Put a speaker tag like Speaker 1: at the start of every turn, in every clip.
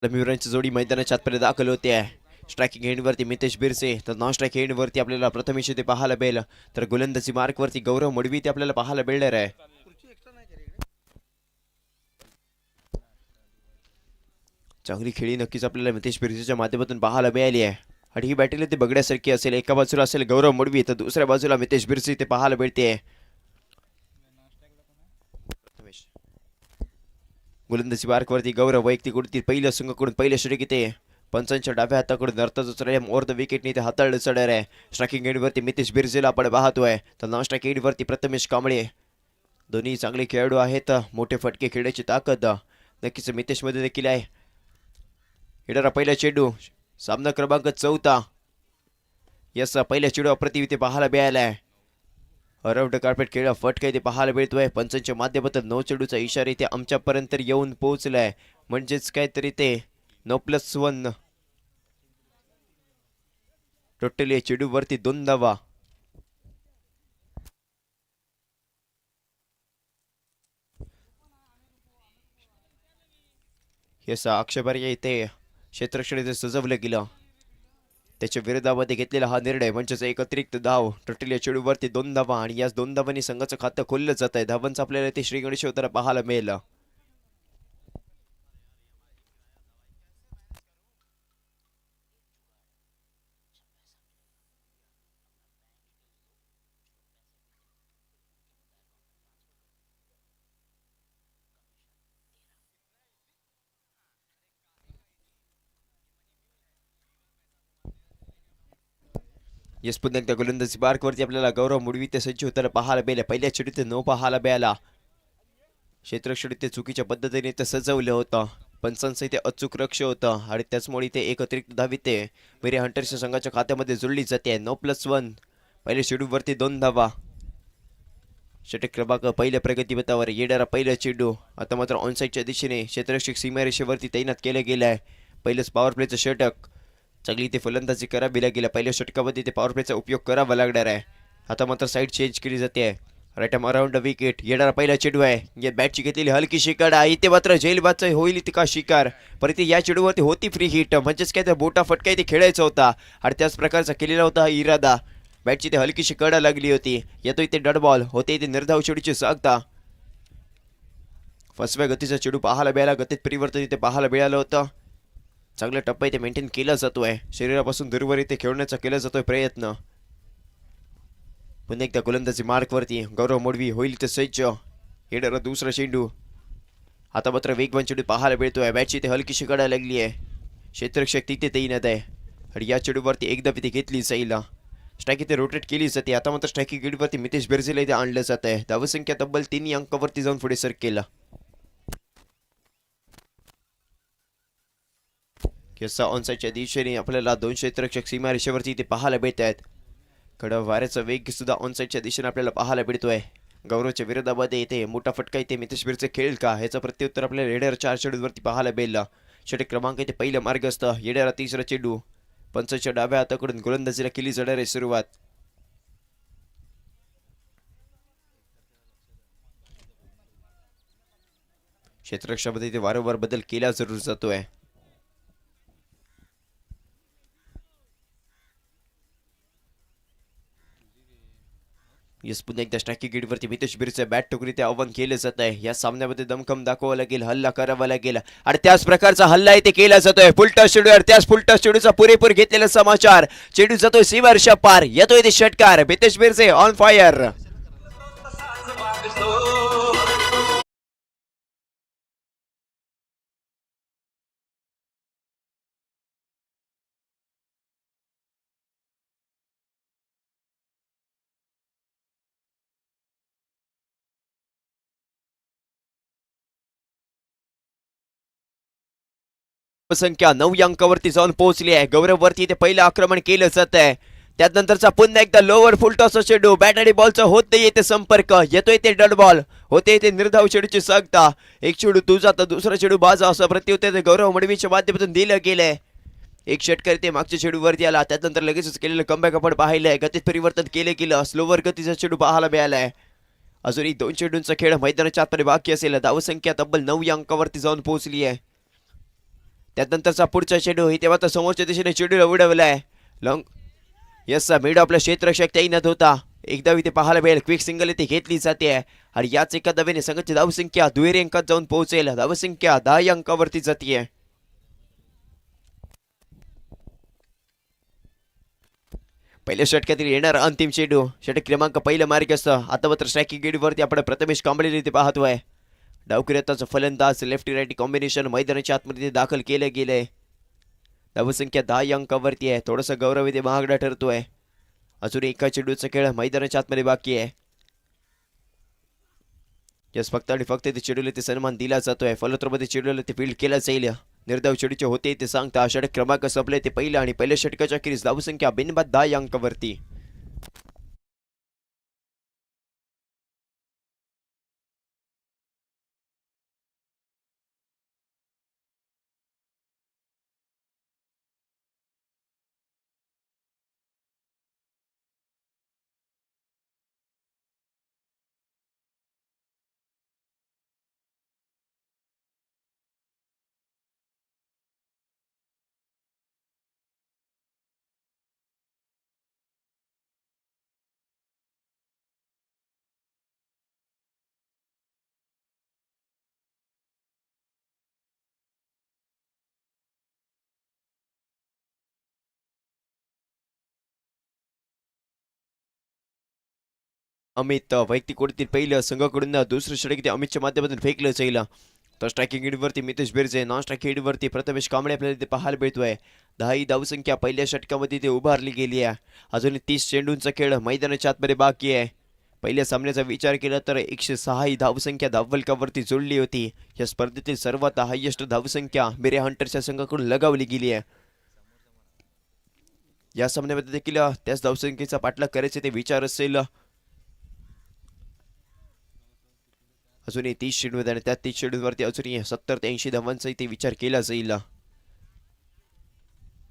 Speaker 1: रमीवरांची जोडी मैदानाच्या आतपर्यंत दाखल होते आहे. स्ट्रायकिंग एंडवरती मितेश बिरसे तर नॉन स्ट्राईक एंडवरती आपल्याला प्रथमेश ते पाहायला मिळेल. तर गोलंदाजी मार्कवरती गौरव मडवी ते आपल्याला पाहायला मिळणार आहे. चांगली खेळी नक्कीच आपल्याला मितेश बिरसेच्या माध्यमातून पाहायला मिळाली आहे. आणि ही बॅटिंग ते बघण्यासारखी असेल. एका बाजूला असेल गौरव मडवी तर दुसऱ्या बाजूला मितेश बिरसे ते पाहायला मिळते. गोलंदाजी मार्कवरती गौरव वैयक्तिक उडती पहिल्या संघाकडून पहिल्या षटक येते. पंचांच्या डाव्या हाताकडून नर्तज उचलल्या ओव्हर द विकेटने ते हाताळलं चढणार आहे. स्ट्रायकिंग एंडवरती मितेश बिरजेला आपण पाहतोय तर नॉन स्ट्राईक एंडवरती प्रथमेश कांबळे. दोन्ही चांगले खेळाडू आहेत. मोठे फटके खेळण्याची ताकद नक्कीच मितेश मध्ये देखील आहे. येणारा पहिला चेंडू सामना क्रमांक 4. यस पहिल्या चेंडू अप्रतिम ते पाहायला मिळाला आहे. अराउंड कार्पेट खेळ फटका ते पाहायला मिळतोय. पंचांच्या माध्यमातून 9 चेंडूचा इशारा इथे आमच्यापर्यंत येऊन पोहोचलाय. म्हणजेच काहीतरी ते 9+1 टोटली चेंडूवरती 2 धावा. याचा आक्षेपार्ह इथे क्षेत्ररक्षण इथे सजवलं गेलं. त्याच्या विरोधामध्ये घेतलेला हा निर्णय म्हणजेच एक अतिरिक्त धाव. टोटल या चेंडूवरती 2 धावा आणि याच 2 धावांनी संघाचं खातं खोललं जात आहे. धावांचं आपल्याला ते श्री गणेश होताना पाहायला मिळेल. येस पुन्हा एकदा गोलंदाजी बारकवरती आपल्याला गौरव मुडवी ते सज्ज होताना पाहायला मिळालं. पहिल्या चेंडूत 9 पाहायला मिळाला. क्षेत्ररक्षण ते चुकीच्या पद्धतीने ते सजवलं होतं. पंचांचं इथे अचूक लक्ष होतं आणि त्याचमुळे ते एक अतिरिक्त धाव ते मेरे हंटर्सच्या संघाच्या खात्यामध्ये जुळली जाते. 9+1 पहिल्या चेंडूवरती 2 धावा. षटक क्रमांक पहिल्या प्रगतीपथावर येणारा पहिला चेंडू आता मात्र ऑनसाईडच्या दिशेने क्षेत्ररक्षक सीमारेषेवरती तैनात केलं गेलं आहे. पहिलंच पॉवर प्लेचं षटक. चांगली ते फलंदाजी करावी लागेल. पहिल्या षटकामध्ये ते पॉवर प्लेचा उपयोग करावा लागणार आहे. आता मात्र साईड चेंज केली जाते. Right arm around the wicket. येणारा पहिला चेंडू आहे. या बॅटची घेतलेली हलकी शिकार इथे मात्र झेलबादचा होईल इथे का शिकार. परत या चेंडूवरती होती फ्री हिट. म्हणजेच काय तर बोटा फटका इथे खेळायचा होता आणि त्याच प्रकारचा केलेला होता हा इरादा. बॅटची ते हलकीशी कडा लागली होती. येतो इथे डॉट बॉल होते इथे निर्धाव चेंडूची सांगता. फसव्या गतीचा चेंडू पाहायला मिळाला. गतीत परिवर्तन इथे पाहायला मिळालं होतं. चांगला टप्पा इथे मेंटेन केला जातोय. शरीरापासून दूरवर इथे खेळण्याचा केला जातोय प्रयत्न. पुन्हा एकदा गोलंदाजी मार्कवरती गौरव मोडवी होईल ते सज्ज. येणारा दुसरा चेंडू आता मात्र वेगवान चेंडू पाहायला मिळतोय. बॅटची ते हलकीशी कडा लागली आहे. क्षेत्ररक्षक तिथे तैनात आहे आणि या चेंडूवरती एकदा तिथे घेतली जाईल. स्ट्राईक इथे रोटेट केली जाते. आता मात्र स्ट्राईकिंग गेटवरती मितेश बिरजेला इथे आणलं जात आहे. धावसंख्या तब्बल 3 अंकावरती जाऊन पुढे सर केला. याचा ऑनसाईडच्या दिशेने आपल्याला 2 क्षेत्ररक्षक सीमारेषेवरती इथे पाहायला मिळत आहेत. कडा वाऱ्याचा वेग सुद्धा ऑनसाईडच्या दिशेने आपल्याला पाहायला मिळतोय. गौरवच्या विरोधामध्ये इथे मोठा फटका इथे मितेश बिरजे खेळेल का ह्याचं प्रत्युत्तर आपल्याला येणाऱ्या 4 चेंडूवरती पाहायला मिळेल. षटक क्रमांक इथे पहिलं मार्ग असतं. येणारा तिसरा चेंडू पंचाच्या डाव्या हाताकडून गोलंदाजीला केली जाणार आहे सुरुवात. क्षेत्ररक्षामध्ये इथे वारंवार बदल केला जरूर जातोय. येस पुन्हा एकदा स्ट्रायकिंग गेटवरती मितेश बिरजे बॅट टोकरी ते आव्हान केलं जात आहे. या सामन्यामध्ये दमखम दाखवावं लागेल. हल्ला करावा लागेल आणि त्याच प्रकारचा हल्ला इथे केला जातोय. फुलटॉस चेंडूवर त्याच फुलटॉस चेंडूचा पुरेपूर घेतलेला समाचार. चेंडू जातोय सीमारेषा पार. येतोय ते षटकार. Mitesh Birje on fire. संख्या 9 अंकावरती जाऊन पोहोचली आहे. गौरववरती ते पहिलं आक्रमण केलं जात आहे. त्यानंतरचा पुन्हा एकदा लोअर फुलटॉसचा चेंडू. बॅट आणि बॉलचा होत नाही येते संपर्क. येतोय ते डॉट बॉल. होते ते निर्धाव चेंडूची सांगता. एक चेंडू तुझा तर दुसरा चेंडू बाजा असं प्रत्युत्तर गौरव मडवीच्या माध्यमातून दिलं गेलंय. एक षटकार ते मागच्या चेंडूवरती आला. त्यानंतर लगेचच केलेलं कमबॅक आपण पाहिलंय. गतीत परिवर्तन केले गेलं. स्लोवर गतीचा चेंडू पाहायला मिळालाय. अजूनही 2 चेंडूंचा खेळ मैदानाच्या आतमध्ये बाकी असेल. धावसंख्या तब्बल 9 अंकावरती जाऊन पोहोचली आहे. त्यानंतरचा पुढचा चेंडू तेव्हा तर समोरच्या दिशेने चेंडूला उडवलाय. लॉंग यस मिड आपला क्षेत्ररक्षक तैनात होता. एकदा इथे पाहायला मिळेल क्विक सिंगल इथे घेतली जाते आणि याच एका धावेने संघाची धावसंख्या दुहेरी अंकात जाऊन पोहोचेल. धावसंख्या 10 अंकावरती जातीये. पहिल्या षटकातील येणार अंतिम चेंडू षटक क्रमांक पहिला मार्ग असतं. आता मात्र स्ट्रायकिंग गेटवरती आपण प्रथमेश कांबळे इथे पाहतोय. डावकऱ्याचा फलंदाज लेफ्टी राईटी कॉम्बिनेशन मैदानाच्या आतमध्ये दाखल केलं गेलंय. धावसंख्या 10 अंकावरती आहे. थोडासा गौरव इथे महागडा ठरतोय. अजून एका चेंडूचा खेळ मैदानाच्या आतमध्ये बाकी आहे. यस फक्त आणि फक्त ते चेंडूला ते सन्मान दिला जातोय. फलोत्तरमध्ये चेंडूला ते फील्ड केला जाईल. निर्धाव चेंडूचे होते ते सांगता षटक क्रमांक संपले ते पहिलं आणि पहिल्या षटकाच्या अखेरीस धावसंख्या बिनबाद 10 अंकावरती. अमित वैयक्तिक ओढीतील पहिलं संघाकडून दुसरं षटक ते अमितच्या माध्यमातून फेकलं जाईल. तर स्ट्रायकिंग एडवरती मितेश बिरजे नॉन स्ट्रायकिंग एडवरती प्रथमेश कांबळे आपल्याला इथे पाहायला भेटतोय. 10 ही धावसंख्या पहिल्या षटकामध्ये ते उभारली गेली आहे. अजून 30 चेंडूंचा खेळ मैदानाच्या आतमध्ये बाकी आहे. पहिल्या सामन्याचा विचार केला तर 106 ही धावसंख्या धावफलकावरती जोडली होती. या स्पर्धेतील सर्वात हायएस्ट धावसंख्या मेरे हंटरच्या संघाकडून लगावली गेली आहे. या सामन्यामध्ये देखील त्याच धावसंख्येचा पाठलाग करायचे ते विचार असेल. अजूनही 30 चेंडू आणि त्या 30 चेंडूवरती अजूनही 70 ते 80 धावांचा इथे विचार केला जाईल.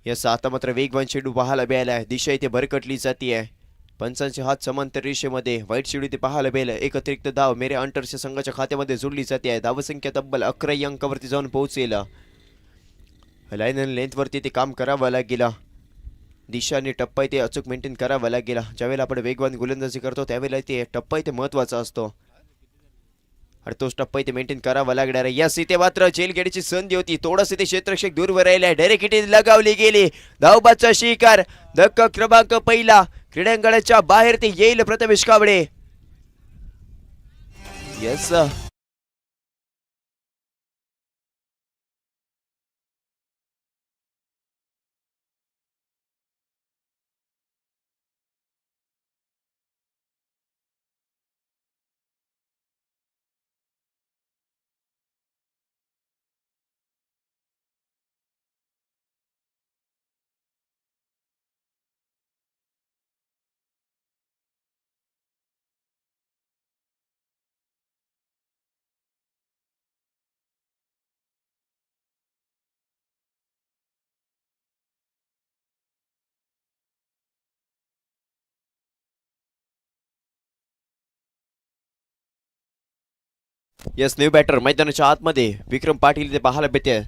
Speaker 1: यस आता मात्र वेगवान चेंडू पाहायला मिळाला. दिशा इथे भरकटली जाते. पंचांचे हात समांतर रेषेमध्ये वाईट चेंडू इथे पाहायला मिळाला. एक अतिरिक्त धाव मेरे अंटरच्या संघाच्या खात्यामध्ये जोडली जाते. धावसंख्या तब्बल 11 अंकावरती जाऊन पोहोचेल. लाईन आणि लेंथवरती ते काम करावं लागेल. दिशा आणि टप्पा इथे अचूक मेंटेन करावा लागेल. ज्यावेळेला आपण वेगवान गोलंदाजी करतो त्यावेळेला इथे टप्पा इथे महत्वाचा असतो आणि तोच टप्पा इथे मेंटेन करावा लागणार आहे. यस इथे मात्र जेल गेडीची संधी होती. थोडंसं इथे क्षेत्ररक्षक दूरवर राहिलाय. डायरेक्ट इथे लगावली गेली. धावबाचा शिकार धक्का क्रमांक पहिला क्रीडांगणाच्या बाहेर ते येईल Prathamesh Kamble. Yes yes new batter मैदानाच्या आतमध्ये विक्रम पाटील इथे पाहायला भेटते.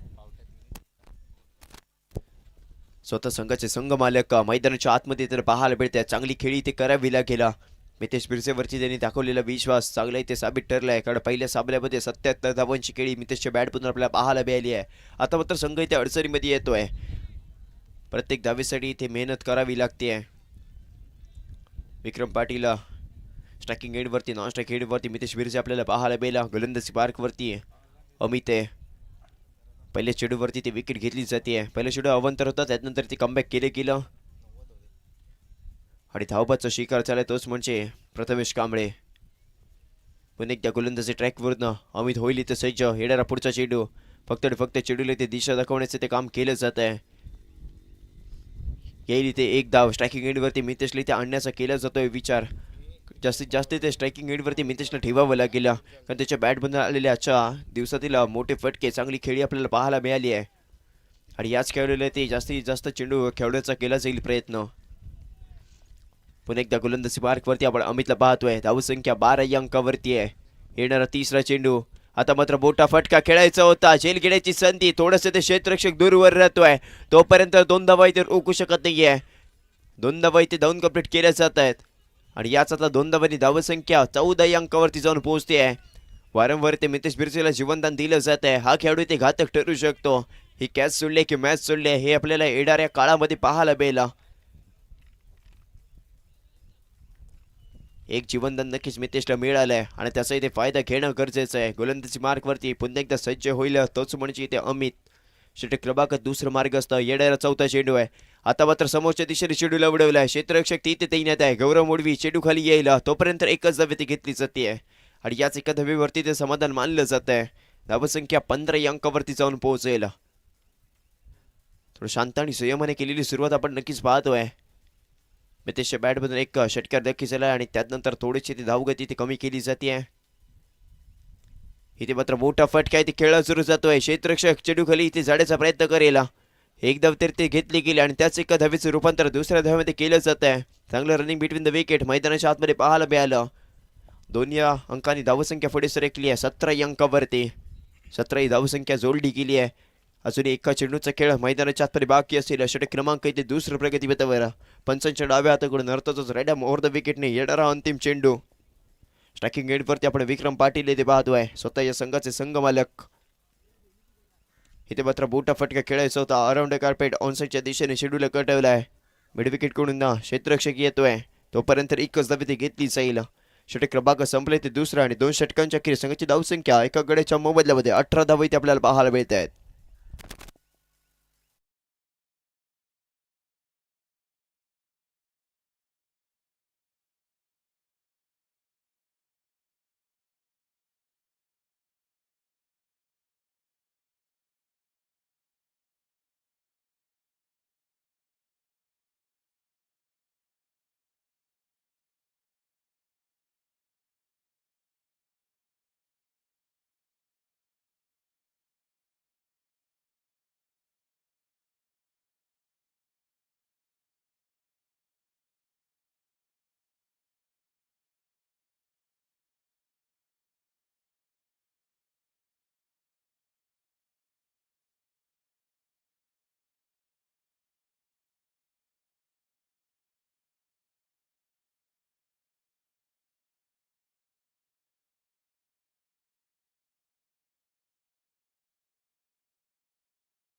Speaker 1: स्वतः संघाचे संघ मालक मैदानाच्या आतमध्ये तर पाहायला भेटते. चांगली खेळी इथे करावी लागेल. मितेश बिरसेवरची त्यांनी दाखवलेला विश्वास चांगला इथे साबित ठरला आहे. कारण पहिल्या सामन्यामध्ये 77 धावांची खेळी मितेशच्या बॅटमधून आपल्याला पाहायला मिळाली आहे. आता मात्र संघ इथे अडचणीमध्ये येतोय. प्रत्येक धावेसाठी इथे मेहनत करावी लागते. विक्रम पाटील स्ट्रायकिंग एंडवरती नॉन स्ट्रायकिंग एंडवरती मितेश बिरजे आपल्याला पाहायला मिळाला. गोलंदाजी पार्कवरती अमित आहे. पहिल्या चेंडूवरती ती विकेट घेतली जाते. पहिला चेंडू अवंतर होता त्यानंतर ती कमबॅक केले गेलं आणि धावबाचा शिकार झाला तोच म्हणजे प्रथमेश कांबळे. पुन्हा एकदा गोलंदाजी ट्रॅकवरनं अमित होईल इथे सज्ज. येणारा पुढचा चेंडू फक्त आणि फक्त चेंडूला ते दिशा दाखवण्याचं ते काम केलं जात आहे. येईल इथे एक धाव. स्ट्रायकिंग एंडवरती मितेशला इथे आणण्याचा केला जातोय विचार. जास्तीत जास्त ते स्ट्रायकिंग एंडवरती मितेशला ठेवावं लागेल कारण त्याच्या बॅटमधून आलेल्या आजच्या दिवसातील मोठे फटके चांगली खेळी आपल्याला पाहायला मिळाली आहे आणि याच खेळलेल्या ते जास्तीत जास्त चेंडू खेळण्याचा केला जाईल प्रयत्न. पुन्हा एकदा गोलंदाजी मार्कवरती आपण अमितला पाहतोय. धावसंख्या 12 अंकावरती आहे. येणारा तिसरा चेंडू आता मात्र मोठा फटका खेळायचा होता, झेल घेण्याची संधी. थोडंसं ते क्षेत्ररक्षक दूरवर राहतोय, तोपर्यंत 2 धावा इथे रोखू शकत नाहीये. 2 धावा इथे धावून कंप्लीट केल्या जात आहेत आणि याच आता 2 धावांनी धावसंख्या 14 अंकावरती जाऊन पोहोचते आहे. वारंवार ते मितेश बिरसेला जीवनदान दिलं जात आहे. हा खेळाडू इथे घातक ठरू शकतो. ही कॅच सोडली की मॅच सोडली हे आपल्याला येणाऱ्या काळामध्ये पाहायला मिळेल. एक जीवनदान नक्कीच मितेशला मिळालंय आणि त्याचा इथे फायदा घेणं गरजेचं आहे. गोलंदाजी मार्कवरती पुन्हा एकदा सज्ज होईल, तोच म्हणजे इथे अमित. षटक क्रमांक दुसरं मार्ग असतं. येणारा चौथा चेंडू आहे. आता मात्र समोरच्या दिशेने चेंडूला उडवलाय. क्षेत्ररक्षक तिथे तैनात आहे. गौरव मोडवी चेंडू खाली येईल, तोपर्यंत एकच धाव ती घेतली जाते आणि याच एका धावेवरती ते समाधान मानलं जात आहे. धावसंख्या 15 अंकावरती जाऊन पोहोचेल. थोडं शांत आणि संयमाने केलेली सुरुवात आपण नक्कीच पाहतोय. मितेशच्या बॅटमधून एक षटकार नक्कीच झाला आणि त्यानंतर थोडीशी ती धावगती ती कमी केली जाते. इथे मात्र मोठा फटका आहे, ती खेळा सुरू जातोय. क्षेत्ररक्षक चेंडू खाली इथे जाण्याचा प्रयत्न करेल. एक धाव तर ते घेतली गेली आणि त्याच एका धावेचं रूपांतर दुसऱ्या धावेमध्ये केलं जात आहे. चांगलं रनिंग बिटवीन द विकेट मैदानाच्या आतमध्ये पाहायला मिळालं. दोन्ही अंकांनी धावसंख्या पुढे सरकली आहे 17 अंकावरती. 17 ही धावसंख्या जोडली गेली आहे. अजून एका चेंडूचा खेळ मैदानाच्या आतमध्ये बाकी असेल. षटक क्रमांक इथे दुसरं प्रगतीपथावर. पंचांच्या डाव्या हाताकडून अर्थातच रॅडम ओव्हर द विकेटने येणारा अंतिम चेंडू. स्ट्रायकिंग एंडवरती आपण विक्रम पाटील इथे पाहतोय, स्वतः या संघाचे संघमालक. इथे मात्र मोठा फटका खेळायचा होता. अराउंड कार्पेट ऑनसाईडच्या दिशेने शेड्यूल कटवला आहे. मिड विकेट कडून क्षेत्ररक्षक येतोय, तोपर्यंत एकच धाव ती घेतली जाईल. षटक क्रमांक संपले ते दुसरा आणि 2 षटकांच्या अखेर संघाची धावसंख्या एका गड्याच्या मोबदल्यामध्ये 18 धावा इथे आपल्याला पाहायला मिळत आहेत.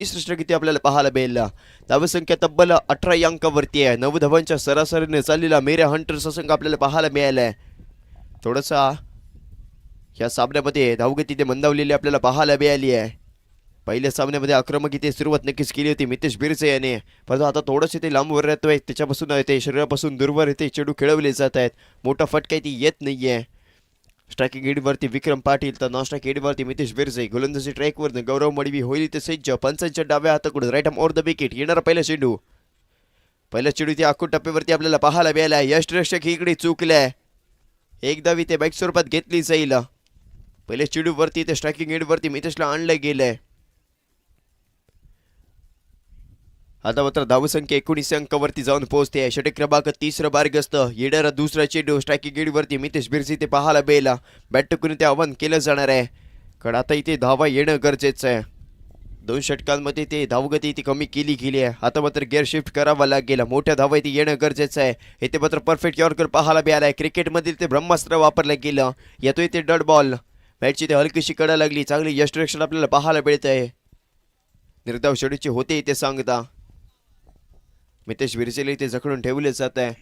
Speaker 1: षटक इथे आपल्याला पाहायला मिळेल. धावसंख्या तब्बल 18 अंकावरती आहे. 9 धावांच्या सरासरीने चाललेला मेऱ्या हंटरचा संघ आपल्याला पाहायला मिळालाय. थोडासा या सामन्यामध्ये धावगती ते मंदावलेली आपल्याला पाहायला मिळाली आहे. पहिल्या सामन्यामध्ये आक्रमक इथे सुरुवात नक्कीच केली होती मितेश बिरसे याने, परंतु आता थोडंसं ते लांबवर राहतोय. त्याच्यापासून ते शरीरापासून दूरवर येते चेंडू खेळवले जात आहेत. मोठा फटका ती येत नाहीये. स्ट्रायकिंग एडवरती विक्रम पाटील तर नॉन स्ट्राईक एडवरती मितेश बिरसे. गोलंदाजी ट्रॅकवर गौरव मडवी होईल ते सज्ज. पंचांच्या डाव्या हाताकडून राईट ऑफ द विकेट येणारा पहिला चेंडू. पहिला चेंडू त्या आखूड टप्प्यावरती आपल्याला पाहायला मिळाला. यष्टरक्षक इकडे चुकलाय. एक धाव इथे बाईक स्वरूपात घेतली जाईल. पहिल्या चेंडूवरती ते स्ट्रायकिंग एडवरती मितेशला आणलं गेलंय. आता मात्र धावसंख्या 19 अंकावरती जाऊन पोहोचते आहे. षटक क्रमांक तिसरं मार्गस्थ. येणारा दुसरा चेंडू स्ट्रायकिंग एडवरती मितेश बिरसे ते पाहायला मिळेला. बॅट टकून ते आव्हान केलं जाणार आहे, कारण आता इथे धावा येणं गरजेचं आहे. 2 षटकांमध्ये ते धावगती ती कमी केली गेली आहे. आता मात्र गिअर शिफ्ट करावा लागेल. मोठ्या धावा इथे येणं गरजेचं आहे. इथे मात्र परफेक्ट यॉर्कर पाहायला मिळाला आहे. क्रिकेटमधील ते ब्रह्मास्त्र वापरलं गेलं. येतो इथे डॉट बॉल. बॅटची ते हलकीशी कडा लागली. चांगली यष्टरक्षण आपल्याला पाहायला मिळत आहे. निर्धाव शेडूची होते इथे सांगता. मितेश बिरसेला इथे जखडून ठेवले जात आहे.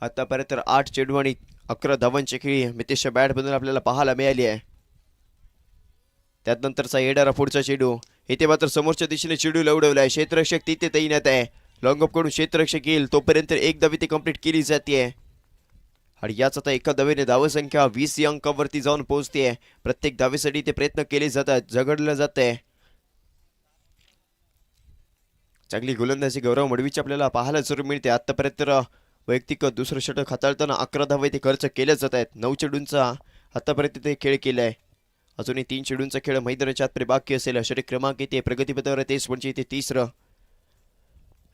Speaker 1: आतापर्यंत 8 चेंडू आणि 11 धावांची खेळी मितेशच्या बॅटमधून आपल्याला पाहायला मिळाली आहे. त्यानंतरचा येणारा पुढचा चेंडू. इथे मात्र समोरच्या दिशेने चेंडू लवडवला आहे. क्षेत्ररक्षक तिथे तैनात आहे. लॉंग अप कडून क्षेत्ररक्षक येईल, तोपर्यंत एक धाव इथे कंप्लीट केली जाते आणि याच आता एका धावेने धावसंख्या 20 अंकावरती जाऊन पोहोचते आहे. प्रत्येक धावेसाठी ते प्रयत्न केले जातात, झगडलं जात आहे. चांगली गोलंदाजी गौरव मडवीची आपल्याला पाहायला जरूर मिळते. आतापर्यंत वैयक्तिक दुसरं षटक हाताळताना 11 धावा ते खर्च केले जात आहेत. 9 चेंडूंचा आतापर्यंत ते खेळ केला आहे. अजूनही 3 चेंडूंचा खेळ मैदानाच्या आतमध्ये बाकी असेल. षटक क्रमांक इथे प्रगतीपथावर तेच म्हणजे इथे तिसरं.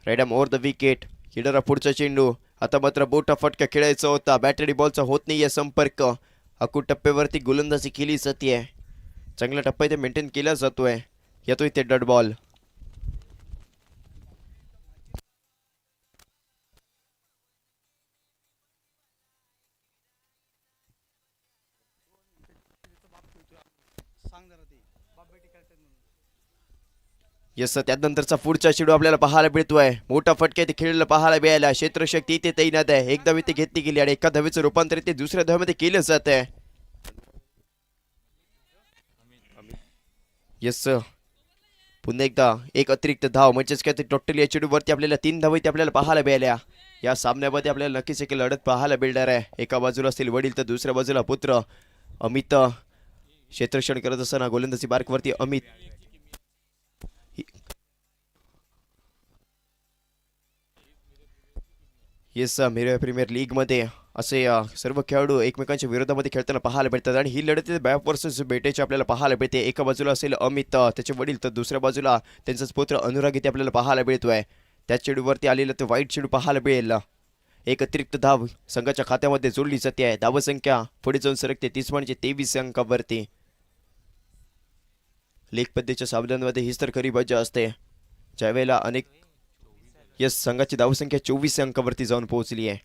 Speaker 1: राईडम ओव्हर द विकेट. येणारा पुढचा चेंडू. आता मात्र मोठा फटका खेळायचा होता. बॅट आणि बॉलचा होत नाहीये संपर्क. अकूट टप्प्यावरती गोलंदाजी केली जाते. चांगला टप्पा इथे मेंटेन केला जातोय. येतोय ते डॉट बॉल. येस, त्यानंतरचा पुढचा चेंडू आपल्याला पाहायला मिळतोय. मोठा फटका इथे खेळलेला पाहायला मिळाला. क्षेत्रशक्ती इथे तैनात आहे. एक धाव इथे घेतली गेली आणि एका धावेचं रूपांतर इथे दुसऱ्या धावेमध्ये केलं जात आहे. येस, पुन्हा एकदा एक अतिरिक्त धाव म्हणजेच काय ते टोटली या चेंडूवरती आपल्याला 3 धावा इथे आपल्याला पाहायला मिळाल्या. या सामन्यामध्ये आपल्याला नक्कीच एक लढत पाहायला मिळणार आहे. एका बाजूला असतील वडील तर दुसऱ्या बाजूला पुत्र अमित. क्षेत्ररक्षण करत असताना गोलंदाजी मार्कवरती अमित. येस, मेरे प्रीमियर लीग मध्ये असे सर्व खेळाडू एकमेकांच्या विरोधामध्ये खेळताना पाहायला मिळतात आणि ही लढत बॅप वर्सेस बेटेची आपल्याला पाहायला मिळते. एका बाजूला असेल अमित त्याचे वडील तर दुसऱ्या बाजूला त्यांचाच पुत्र अनुराग इथे आपल्याला पाहायला मिळतोय. त्या चेंडूवरती आलेलं ते वाईट चेंडू पाहायला मिळेल. एक अतिरिक्त धाव संघाच्या खात्यामध्ये जोडली जाते आहे. धावसंख्या पुढे जाऊन सरकते 30 म्हणजे 23 अंकावरती. लीग पद्धतीच्या सामन्यांमध्ये हीच तर खरी मजा असते ज्यावेळेला अनेक यस संघाची धावसंख्या 24 अंकावरती जाऊन पोहोचली आहे.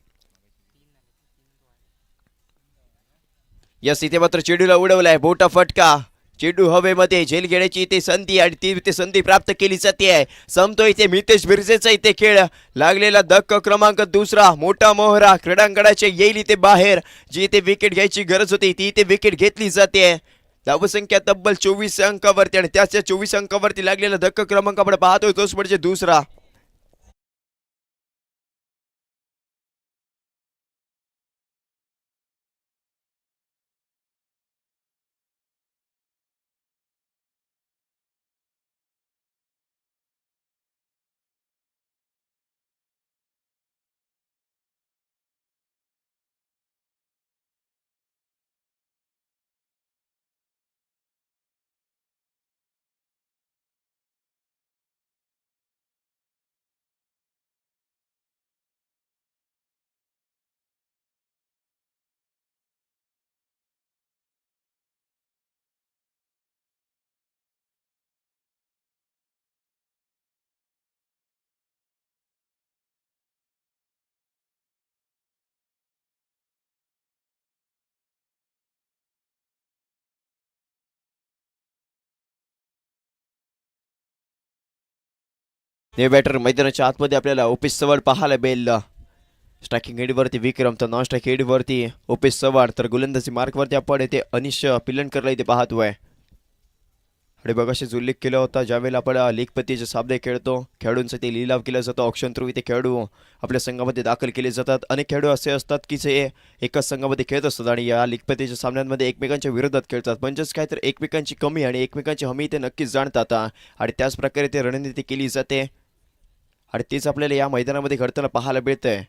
Speaker 1: यस, इथे मात्र चेंडूला उडवलाय. मोठा फटका. चेंडू हवेमध्ये झेल घेण्याची इथे संधी आणि ती इथे संधी प्राप्त केली जाते आहे. संपतो इथे मितेश बिर्जेचा इथे खेळ लागलेला धक्का क्रमांक दुसरा. मोठा मोहरा क्रीडांगणाचे येईल इथे बाहेर. जी इथे विकेट घ्यायची गरज होती ती इथे विकेट घेतली जाते. धावसंख्या तब्बल 24 अंकावरती आणि त्याच 24 अंकावरती लागलेला धक्का क्रमांक आपण पाहतोय तोच म्हणजे दुसरा. हे बॅटर मैदानाच्या आतमध्ये आपल्याला ओपेश चव्हाण पाहायला मिळेल. स्ट्रायकिंग हेडवरती विक्रम तर नॉन स्ट्राईक हेडवरती ओपेश चव्हाण तर गोलंदाजी मार्कवरती आपण येथे अनिश पिलणकरला इथे पाहतोय. आणि बघाशी उल्लेख केला होता ज्यावेळेला आपण लीग पत्तीचे सामने खेळतो खेळाडूंचा ते लिलाव केला जातो. ऑप्शन थ्रू इथे खेळाडू आपल्या संघामध्ये दाखल केले जातात. अनेक खेळाडू असे असतात की जे एकाच संघामध्ये खेळत असतात आणि या लीग पत्तीच्या सामन्यांमध्ये एकमेकांच्या विरोधात खेळतात. म्हणजेच काय तर एकमेकांची कमी आणि एकमेकांची हमी ते नक्कीच जाणतात आणि त्याच प्रकारे ते रणनीती केली जाते आणि तीच आपल्याला या मैदानामध्ये घडताना पाहायला मिळतंय.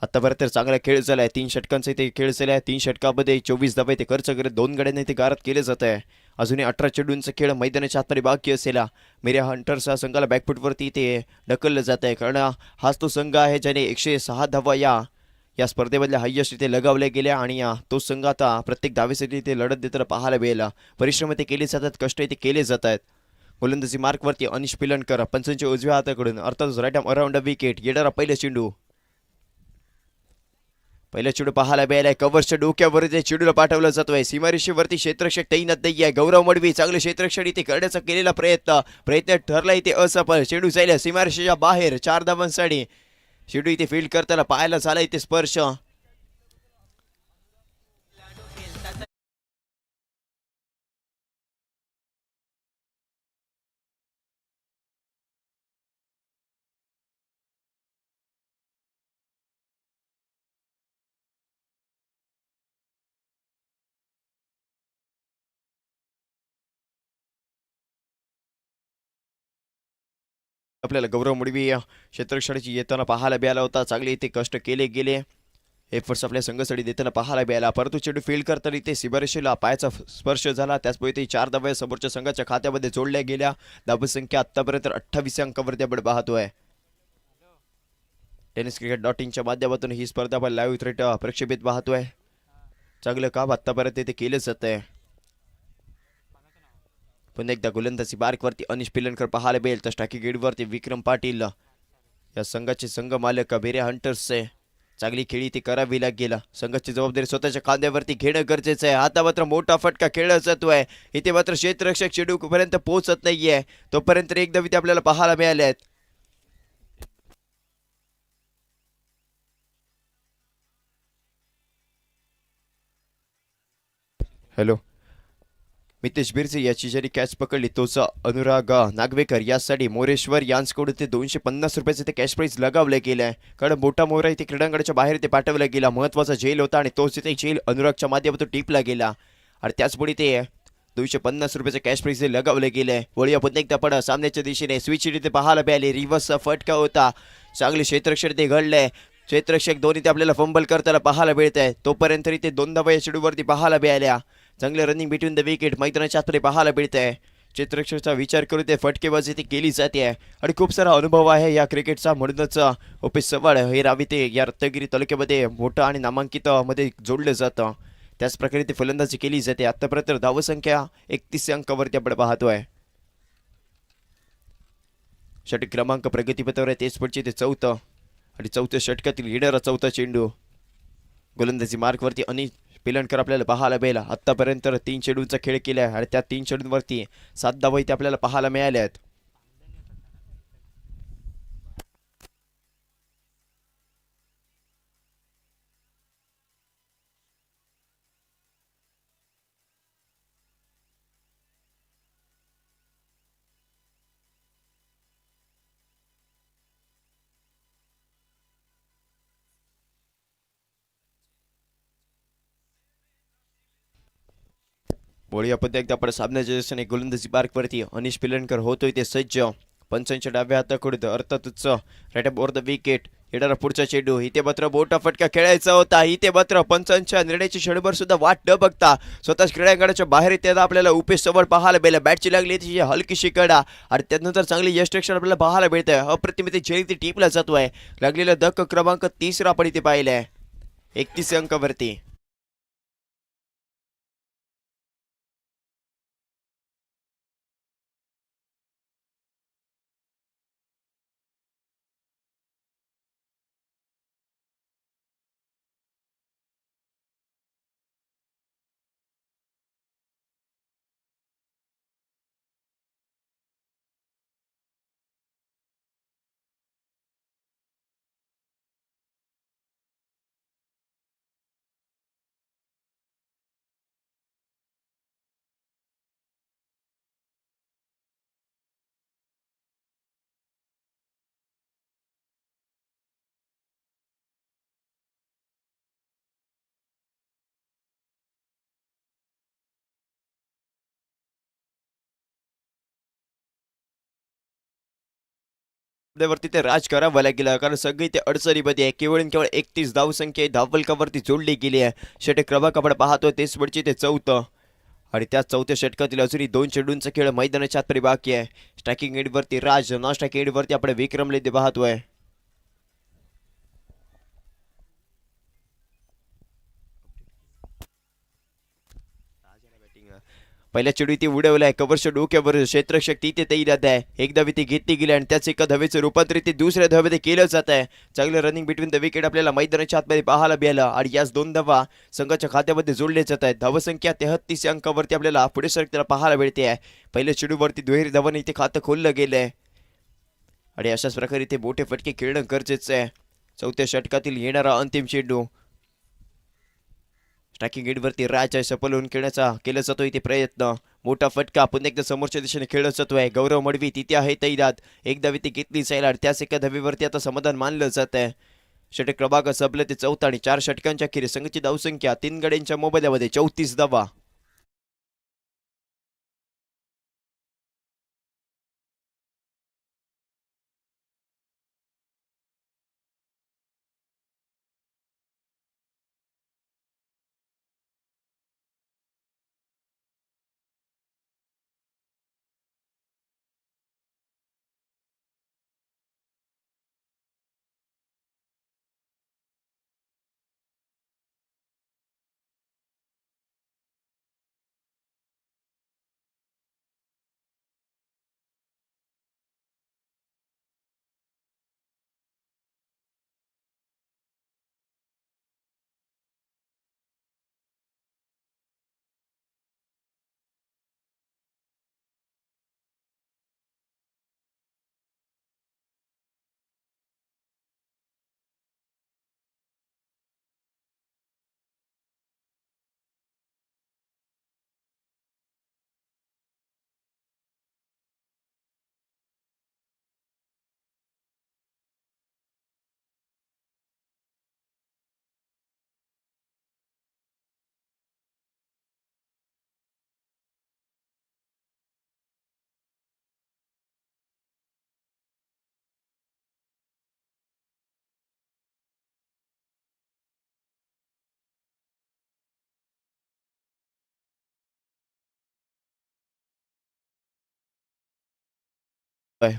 Speaker 1: आतापर्यंत तर चांगला खेळ झाला आहे. 3 षटकांचा इथे खेळ झाला आहे. 3 षटकामध्ये 24 धावा इथे खर्च करत 2 गड्यांना इथे गारद केले जात आहे. अजूनही 18 चेंडूंचा खेळ मैदानाच्या आतमध्ये बाकी असेला मेऱ्या हंटर्स हा संघाला बॅकफुटवरती इथे ढकललं जात आहे कारण हाच तो संघ आहे ज्याने 106 धावा या स्पर्धेमधल्या हायेस्ट इथे लगावल्या गेल्या आणि तो संघ आता प्रत्येक धावेसाठी इथे लढत देताना पाहायला मिळाला. परिश्रम इथे केले जातात, कष्ट इथे केले जात आहेत. गोलंदाजी मार्कवरती अनिश पिलणकर पंचांच्या उजव्या हाताकडून अर्थातच right arm around the wicket. येणारा पहिला चेंडू पाहायला मिळालाय. कव्हरच्या डोक्यावर चेंडूला पाठवला जातोय. सीमारेषेवरती क्षेत्ररक्षक तैनात नाही आहे. गौरव मडवी चांगले क्षेत्ररक्षण इथे करण्याचा केलेला प्रयत्न ठरला इथे असफल. चेंडू जायला सीमारेषेच्या बाहेर 4 धावांसाठी चेंडू इथे फील्ड करताना पाहायला झाला इथे स्पर्श. आपल्याला गौरव मुडवी क्षेत्ररक्षणाची येताना पाहायला मिळाला होता. चांगले इथे कष्ट केले गेले. एफर्ट्स आपल्या संघासाठी देताना पाहायला मिळाला. परंतु चेंडू फील्ड करताना इथे सीमारेषेला पायाचा स्पर्श झाला. त्याचमुळे 4 धावा समोरच्या संघाच्या खात्यामध्ये जोडल्या गेल्या. धावसंख्या आतापर्यंत 28 अंकावरती आपण पाहतोय. टेनिस क्रिकेट .inच्या माध्यमातून ही स्पर्धा आपण लाईव्ह थेट प्रक्षेपित पाहतोय. चांगलं काम आतापर्यंत इथे केलं जात आहे. पुन्हा एकदा गोलंदाजी मार्कवरती अनिश पिलनकर पाहायला मिळेल तर स्ट्रायकिंग एंडवरती विक्रम पाटील या संघाचे संघ मालक बेऱ्या हंटर्सचे चांगली खेळी ती करावी लागेल. संघाची जबाबदारी स्वतःच्या खांद्यावरती घेणं गरजेचं आहे. आता मात्र मोठा फटका खेळला जातोय. इथे मात्र क्षेत्ररक्षक चेंडूपर्यंत पोहोचत नाहीये. तोपर्यंत एकदा विधी आपल्याला पाहायला मिळाले आहेत. हॅलो मितेश बिरसे याची जरी कॅच पकडली तोच अनुराग नागवेकर यासाठी मोरेश्वर यांच्याकडून ते 250 रुपयाचे ते कॅश प्राईज लगावले गेले आहे. कारण मोठा मोरा इथे क्रीडांगणाच्या बाहेर ते पाठवला गेला. महत्वाचा झेल होता आणि तोच इथे झेल अनुरागच्या माध्यमातून टिपला गेला आणि त्याचपुढे ते 250 रुपयाचे कॅश प्राईज लगावले गेले. वळूया पुन्हा एकदा पण सामन्याच्या दिशेने स्विच इथे पाहायला मिळाले. रिव्हर्स फटका होता. चांगले क्षेत्ररक्षण ते घडले. क्षेत्ररक्षक दोन्ही ते आपल्याला फंबल करताना पाहायला मिळत आहे. तोपर्यंत ते 2 धावा या चेंडूवरती पाहायला मिळाल्या. चांगले रनिंग बिटवीन द विकेट मैदानाच्या आतमध्ये पाहायला मिळत आहे. क्षेत्ररक्षकाचा विचार करून ते फटकेबाजी ती केली जाते आणि खूप सारा अनुभव आहे या क्रिकेटचा. म्हणूनच ओपेश चव्हाण हे रावी ते या रत्नागिरी तालुक्यामध्ये मोठं आणि नामांकित मध्ये जोडलं जातं. त्याच प्रकारे ते फलंदाजी केली जाते. आतापर्यंत धावसंख्या 31 अंकावरती आपण पाहतोय. षटक क्रमांक प्रगतीपथावर आहे. तेच पुढचे ते चौथं आणि चौथ्या षटकातील येणारा चौथा चेंडू गोलंदाजी मार्कवरती अनिश पिलनकर आपल्याला पाहायला मिळाला. आतापर्यंत 3 चेंडूंचा खेळ केला आहे आणि त्या 3 चेंडूंवरती 7 धावा इथे आपल्याला पाहायला मिळाल्या आहेत. वळूया पुन्हा एकदा आपण सामन्याच्या दिशेने गोलंदाजी मार्कवरती अनिश पिलनकर होतोय ते सज्ज. पंचांच्या डाव्या हाताकडून अर्थातच right up over the wicket येणारा पुढचा चेंडू. इथे मात्र मोठा फटका खेळायचा होता. इथे मात्र पंचांच्या निर्णयाची क्षणभर सुद्धा वाट न बघता स्वतःच क्रीडांगणाच्या बाहेर येते आपल्याला उपेश चव्हाण पाहायला मिळेल. बॅटची लागली तिची हलकीशी कडा आणि त्यानंतर चांगली यष्टरक्षण आपल्याला पाहायला मिळतंय. अप्रतिम इथे झेल ती टीपला जातोय. लागलेला धक्क क्रमांक 3 आपण इथे पाहिलाय 31 अंकावरती. वरती ते राज करावं लागेल कारण सगळी ते अडचणीमध्ये आहे. केवळ आणि केवळ 31 धावसंख्या धावफलकावरती जोडली गेली आहे. षटक क्रमांक आपण पाहतोय तेच पुढचे ते चौथं आणि त्या चौथ्या षटकातील अजूनही 2 चेंडूंचा खेळ मैदानाच्या आतमध्ये बाकी आहे. स्ट्रायकिंग एंडवरती राज, नॉन स्ट्रायकिंग एंडवरती आपण विक्रमले ते पाहतोय. पहिल्या चेंडू ती उडवलाय कव्हरच्या डोक्यावर क्षेत्ररक्षक तिथे तैनात आहे. एकदा ती घेतली गेली आणि त्याच एका धावेचं रूपांतरित ते दुसऱ्या धावेमध्ये केलं जात आहे. चांगलं रनिंग बिटवीन द विकेट आपल्याला मैदानाच्या आतमध्ये पाहायला मिळालं आणि याच 2 धावा संघाच्या खात्यामध्ये जोडले जात आहेत. धावसंख्या 33 अंकावरती आपल्याला पुढे सरकताना पाहायला मिळते आहे. पहिल्या चेंडूवरती दुहेरी धावाने इथे खातं खोललं गेलंय आणि अशाच प्रकारे ते मोठे फटके खेळणं गरजेचं आहे. चौथ्या षटकातील येणारा अंतिम चेंडू स्ट्रायकिंग एंडवरती राज सफल होऊन खेळण्याचा केला जातोय इथे प्रयत्न. मोठा फटका पुन्हा एकदा समोरच्या दिशेने खेळला जातोय. गौरव मडवी तिथे आहे तैनात. एकदा ती घेतली जाईल आणि त्याच एका धावेवरती आता समाधान मानलं जात आहे. षटक क्रमांक संपलं ते 4 आणि 4 षटकांच्या अखेर संघाची धावसंख्या 3 गड्यांच्या मोबदल्यामध्ये 34 धावा.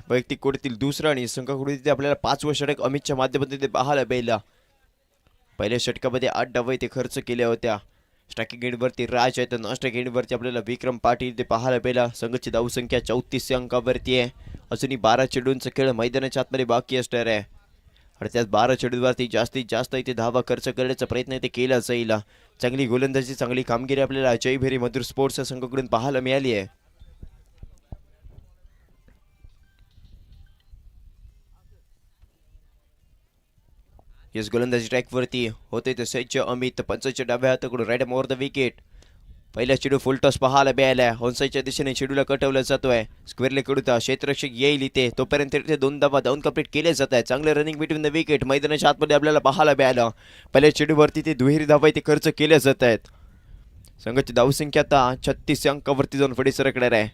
Speaker 1: वैयक्तिक कोटीतील दुसरं आणि संघाकडून आपल्याला 5वं षटक अमितच्या माध्यमातून ते पाहायला मिळालं. पहिल्या षटकामध्ये 8 डाव ते खर्च केल्या होत्या. स्ट्रायकिंग एंडवरती राज आहे तर नॉन स्ट्रायकिंग एंडवरती आपल्याला विक्रम पाटील ते पाहायला मिळाला. संघाची धावसंख्या 34 अंकावरती आहे. अजूनही 12 चेंडूंचा खेळ मैदानाच्या आतमध्ये बाकी असणार आहे आणि त्यात 12 चेंडूंवरती जास्तीत जास्त इथे धावा खर्च करण्याचा प्रयत्न इथे केला जाईल. चांगली गोलंदाजी चांगली कामगिरी आपल्याला जयभेरी मधुर स्पोर्ट्स संघाकडून पाहायला मिळाली आहे. येस गोलंदाजी ट्रॅकवरती होते ते सज्ज अमित पंचाच्या डाव्या हाताकडून राईट ओव्हर द विकेट. पहिला चेडू फुल टॉस पाहायला मिळालाय. होन्साईच्या दिशेने चेडूला कटवला जातोय. स्क्वेअरले कडूता क्षेत्ररक्षक येईल इथे तोपर्यंत इथे 2 धावा धावून कंप्लीट केले जात आहे. चांगलं रनिंग बिटवीन द विकेट मैदानाच्या आतमध्ये आपल्याला पाहायला मिळालं. पहिल्या चेडूवरती ते दुहेरी धावा इथे खर्च केल्या जात आहेत. संघाची धावसंख्या आता 36 अंकावरती जाऊन पुढे सरकणार आहे.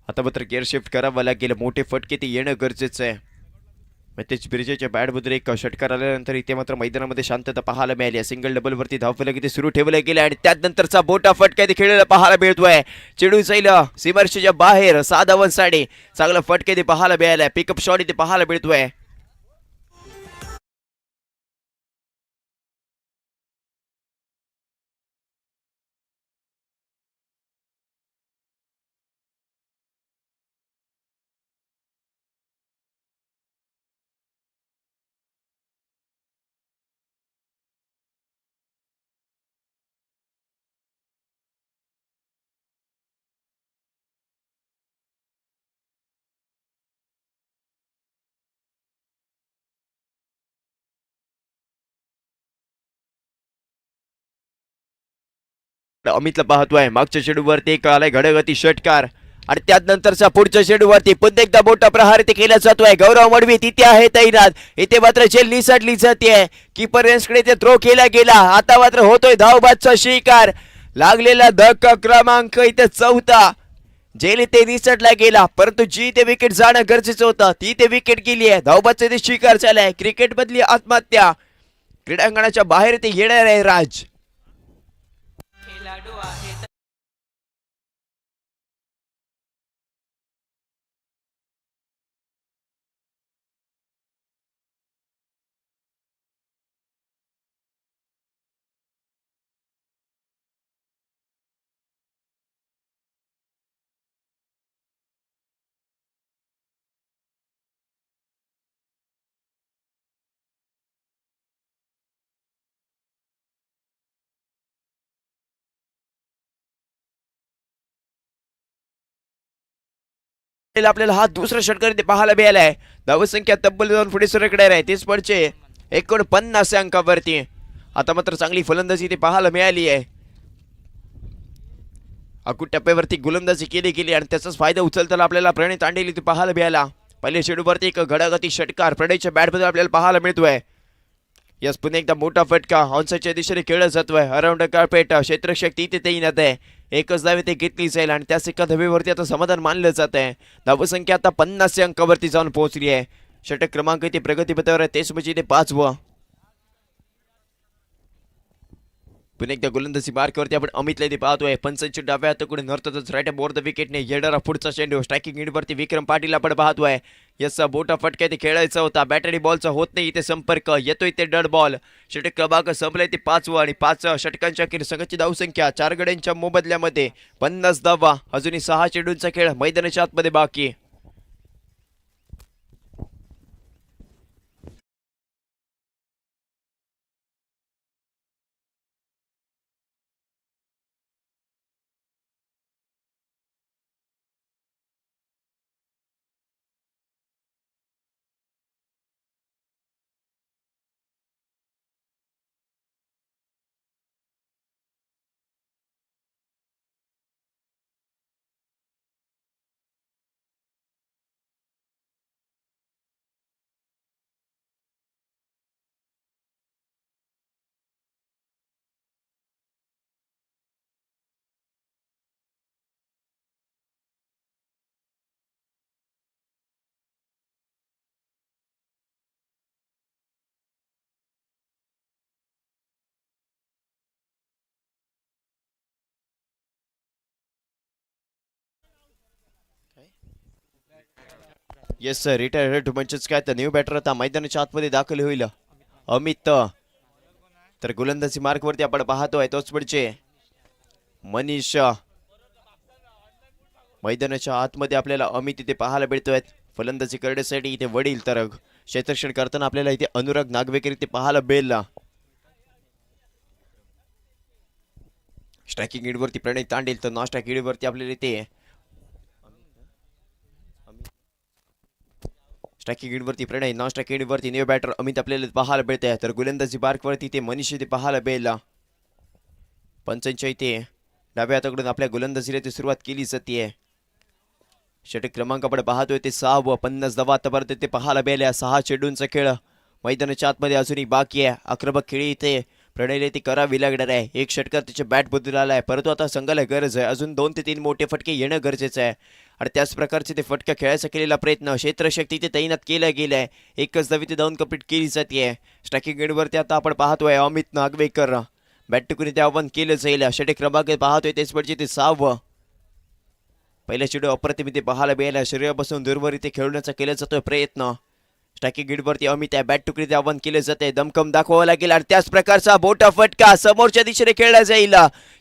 Speaker 1: आता मात्र गेअर शिफ्ट करावं लागेल. मोठे फटके ते येणं गरजेचं आहे. तेच बिर्जेच्या बॅटमधून एक षटकार आल्यानंतर इथे मात्र मैदानामध्ये शांतता पाहायला मिळाली. सिंगल डबलवरती धावफलक इथे सुरू ठेवलं गेलं आणि त्यानंतरचा बोटा फटका इथे खेळलेला पाहायला मिळतोय. चेडू जाईल सीमारेषेच्या बाहेर 6 धावांसाठी चांगला फटका इथे पाहायला मिळालाय. पिकअप शॉट इथे पाहायला मिळतोय. अमितला पाहतोय मागच्या चेडूवरती एक आलाय घडगती षटकार आणि त्यानंतरचा पुढच्या चेडूवरती पुन्हा एकदा मोठा प्रहार इथे केला जातोय. गौरव मडवी तिथे आहे तैनात. इथे मात्र झेल निसटली जाते. कीपर रेंजकडे ते थ्रो केला गेला. आता मात्र होतोय धावबादचा शिकार. लागलेला धक्का क्रमांक इथे 4. जेल इथे निसटला गेला परंतु जी ते विकेट जाणं गरजेचं होतं ती ते विकेट गेली आहे. धावबादचा इथे शिकार झालाय. क्रिकेट मधली आत्महत्या. क्रीडांगणाच्या बाहेर ते येणार आहे राज. आपल्याला हा दुसरा षटकार इथे पाहायला मिळालाय. धावसंख्या तब्बल जाऊन पुढे सरकणार आहे. तेच पडचे 49 अंकावरती. आता मात्र चांगली फलंदाजी इथे पाहायला मिळाली आहे. अकूट टप्प्यावरती गोलंदाजी केली गेली आणि त्याचाच फायदा उचलताना आपल्याला प्रणय तांडेल इथे पाहायला मिळाला. पहिल्या चेडूवरती एक घडाघाती षटकार प्रणयच्या बॅटमध्ये आपल्याला पाहायला मिळतोय. यस पुन्हा एकदा मोठा फटका ऑनसाईडच्या दिशेने खेळला जातोय. अराउंड कार्पेट क्षेत्ररक्षक तिथे तैनात आहे. एकच धाव ते घेतली जाईल आणि त्याच एका धावेवरती आता समाधान मानलं जात आहे. धावसंख्या आता 50 अंकावरती जाऊन पोहोचली आहे. षटक क्रमांक इथे प्रगतीपथावर आहे. तेच म्हणजे इथे 5वं. पुन्हा एकदा गोलंदाजी मार्कवरती आपण अमितला इथे पाहतोय. पंचांच्या डाव्या हाताकडून नरतच राईट बोर्ड द विकेटने येणारा पुढचा चेंडू स्ट्रायकिंग एंडवरती विक्रम पाटील आपण पाहतोय. याचा बोटा फटका इथे खेळायचा होता. बॅटरी बॉलचा होत नाही इथे संपर्क. येतोय ते डड बॉल. षटक क्रमांक संपलाय ते 5वं आणि 5 षटकांच्या अखेर संघाची धावसंख्या 4 गड्यांच्या मोबदल्यामध्ये 50 धावा. अजूनही 6 चेंडूंचा खेळ मैदानाच्या आतमध्ये बाकी. येस सर, रिटायर्ड म्हणजेच काय तर न्यू बॅटर आता मैदानाच्या आतमध्ये दाखल होईल. अमित तर गोलंदाजी मार्कवरती आपण पाहतोय तोच म्हणजे मनीष. मैदानाच्या आतमध्ये आपल्याला अमित इथे पाहायला मिळतोय. फलंदाजी करण्यासाठी इथे वडील तर क्षेत्ररक्षण करताना आपल्याला इथे अनुराग नागवेकर इथे पाहायला मिळेल. स्ट्रायकिंग एंडवरती प्रणय तांडेल तर नॉन स्ट्रायकिंग एंडवरती आपल्याला इथे स्ट्रायकिंग एंडवरती प्रणय, नॉन स्ट्रायकिंग एंडवरती न्यू बॅटर अमित आपल्याला पाहायला मिळते. तर गोलंदाजी बारकवरती ते मनीष इथे पाहायला मिळेल. पंचांच्या इथे डाव्या हाताकडून आपल्या गोलंदाजीला इथे सुरुवात केली जाते. षटक क्रमांक आपण पाहतोय ते 6 व 50 धावा आतापर्यंत ते पाहायला मिळाल्या. 6 चेंडूंचा खेळ मैदानाच्या आतमध्ये अजूनही बाकी आहे. आक्रमक खेळी इथे प्रणयला ती करावी लागणार आहे. एक षटकार त्याच्या बॅट बदलून आला आहे, परंतु आता संघाला गरज आहे अजून 2 ते 3 मोठे फटके येणं गरजेचं आहे. आणि त्याच प्रकारचे ते फटका खेळायचा केलेला प्रयत्न क्षेत्रशक्ती ते तैनात केला गेलाय. एकच धावी ते धावून कंप्लीट केली जाते. स्ट्रायकिंग एंडवरती आता आपण पाहतोय अमित नागवेकर बॅट टिकून ते आव्हान केलं जाईल. षटक क्रमांक पाहतोय तेच म्हणजे ते 6 पहिल्या चेंडू अप्रतिम इथे पाहायला मिळाला. शरीरापासून दूरवर इथे खेळण्याचा केला जातोय प्रयत्न. स्ट्रायकिंग गेटवरती अमित आहे, बॅट टुकडीचे आव्हान केले जाते. दमकम दाखवावं लागेल आणि त्याच प्रकारचा मोठा फटका समोरच्या दिशेने खेळला जाईल.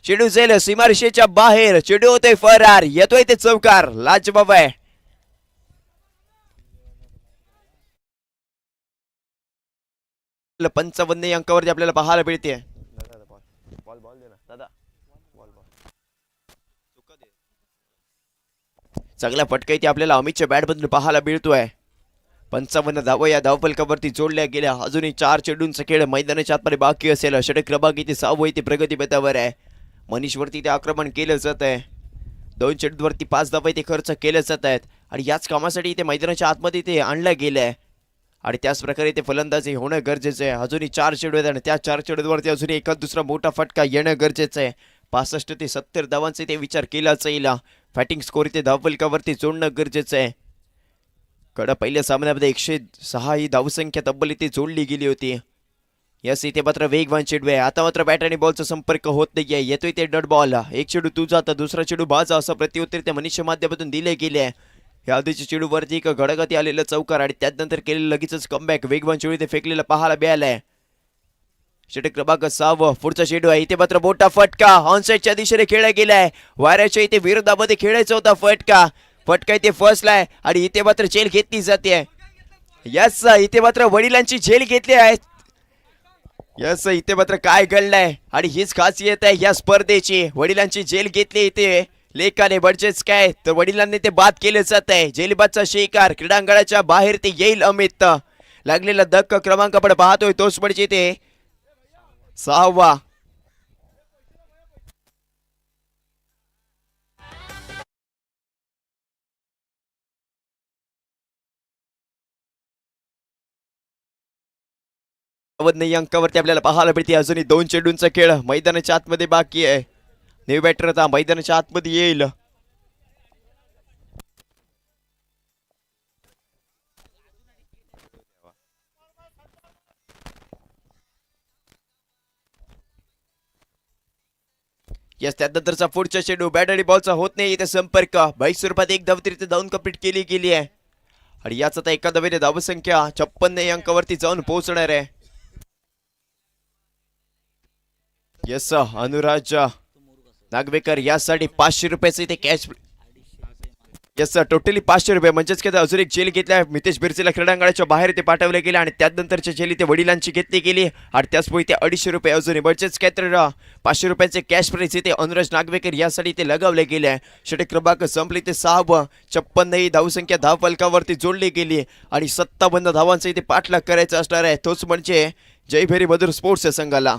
Speaker 1: चेंडू जाईल सीमारेषेच्या बाहेर, चेंडू होतोय फरार, येतोय ते चौकार. लाजबाब आहे. पंचावन्न अंकावरती आपल्याला पाहायला मिळते. चांगला फटका इथे आपल्याला अमितच्या बॅट बद्दल पाहायला मिळतोय. 55 धावा या धावफलकावरती जोडल्या गेल्या. अजूनही 4 चेंडूंचा खेळ मैदानाच्या आतमध्ये बाकी असेल. षटक क्रमांक इथे 6 इथे प्रगतीपथावर आहे. मनीषवरती ते आक्रमण केलं जात आहे. 2 चेंडूवरती 5 धावा इथे खर्च केले जात आहेत आणि याच कामासाठी इथे मैदानाच्या आतमध्ये ते आणलं गेलं आहे. आणि त्याच प्रकारे ते फलंदाजी होणं गरजेचं आहे. अजूनही 4 चेंडू आहेत आणि त्या 4 चेंडूवरती अजूनही एखाद दुसरा मोठा फटका येणं गरजेचं आहे. 65 ते 70 धावांचा इथे विचार केला जाईल. फॅटिंग स्कोर इथे धावफलकावरती जोडणं गरजेचं आहे. कडा पहिल्या सामन्यामध्ये 106 ही धावसंख्या तब्बल इथे जोडली गेली होती. यस, इथे मात्र वेगवान चेंडू आहे. आता मात्र बॅट आणि बॉलचा संपर्क होत नाहीये. येतोय ते डॉट बॉल. एक चेंडू तुझा तर दुसरा चेंडू बाजा असं प्रत्युत्तर त्या मनीषच्या माध्यमातून दिले गेले आहे. या आधीच्या चेंडूवरती एक घडगती आलेलं चौकार आणि त्यानंतर केलेलं लगेचच कमबॅक. वेगवान चेंडू इथे फेकलेला पाहायला मिळालाय. षटक क्रमांक 6 पुढचा चेंडू आहे. इथे मात्र मोठा फटका ऑनसाइडच्या दिशेने खेळला गेलाय. वाऱ्याच्या इथे विरोधामध्ये खेळायचा होता फटका. फटका इथे फसलाय आणि इथे मात्र झेल घेतली जाते. यस, इथे मात्र वडिलांची झेल घेतली आहे. यस, इथे मात्र काय घडलंय आणि हीच खासियत आहे या स्पर्धेची. वडिलांची झेल घेतली इथे लेखाने म्हणजेच काय तर वडिलांनी ते बाद केले जात आहे. जेलबादचा शिकार क्रीडांगणाच्या बाहेर ते येईल अमित. लागलेला धक्का क्रमांक आपण पाहतोय तोच म्हणजे ते 6. अंकावरती आपल्याला पाहायला मिळते. अजूनही 2 चेंडूंचा खेळ मैदानाच्या आतमध्ये बाकी आहे. न्यू बॅटर आता मैदानाच्या आतमध्ये येईल. यस, त्यानंतरचा पुढचा चेंडू बॅट आणि बॉलचा होत नाही इथे संपर्क. 22 स्वरूपात एक धाव तरी धावून कंप्लीट केली गेली आहे आणि याच आता एका धावेने धावसंख्या 56 अंकावरती जाऊन पोहोचणार आहे. यस, अनुराज नागवेकर यासाठी 500 रुपयाचे इथे कॅश. यस सर, टोटली 500 रुपये म्हणजेच काय अजून एक जेल घेतल्या मितेश बिरसीला क्रीडांगणाच्या बाहेर ते पाठवले गेले आणि त्यानंतरच्या जेली ते वडिलांची घेतली गेली आणि त्याचमुळे ते 250 रुपये अजूनही म्हणजेच काय तर 500 रुपयाचे कॅश प्राईज इथे अनुराज नागवेकर यासाठी ते लगावले गेले आहे. षटक क्रमांक संपली ते 6. 56 ही धावसंख्या धावफलकावरती जोडली गेली आणि 57 धावांचा इथे पाठलाग करायचा असणार आहे. तोच म्हणजे जयभेरी मधुर स्पोर्ट्स या संघाला.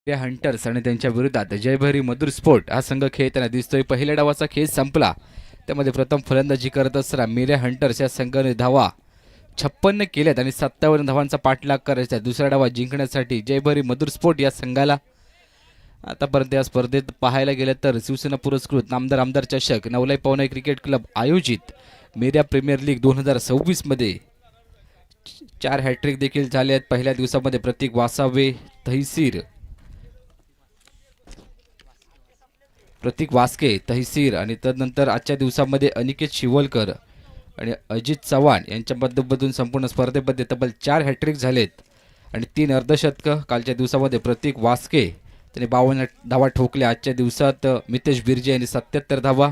Speaker 2: त्या हंटर्स आणि त्यांच्या विरोधात जयभरी मधुर स्पोर्ट हा संघ खेळताना दिसतोय. पहिल्या डावाचा खेळ संपला, त्यामध्ये प्रथम फलंदाजी करत असताना मिऱ्या हंटर्स या संघाने धावा 56 केल्यात आणि 57 धावांचा पाठलाग करायचा. दुसरा डावा जिंकण्यासाठी जयभरी मधुर स्पोर्ट या संघाला आतापर्यंत या स्पर्धेत पाहायला गेलं तर शिवसेना पुरस्कृत नामदार आमदार चषक, नवलाई पवनाई क्रिकेट क्लब आयोजित मेऱ्या प्रीमियर लीग 2026 मध्ये 4 हॅट्रिक देखील झाले आहेत. पहिल्या दिवसामध्ये प्रतीक वासावे, प्रतीक वास्के, तहसीर आणि त्यानंतर आजच्या दिवसामध्ये अनिकेत शिवलकर आणि अजित चव्हाण यांच्या मध्यमधून संपूर्ण स्पर्धेमध्ये तब्बल 4 हॅट्रिक झालेत आणि 3 अर्धशतकं. कालच्या दिवसामध्ये प्रतीक वास्के त्याने 52 धावा ठोकल्या. आजच्या दिवसात मितेश बिर्जे यांनी 77 धावा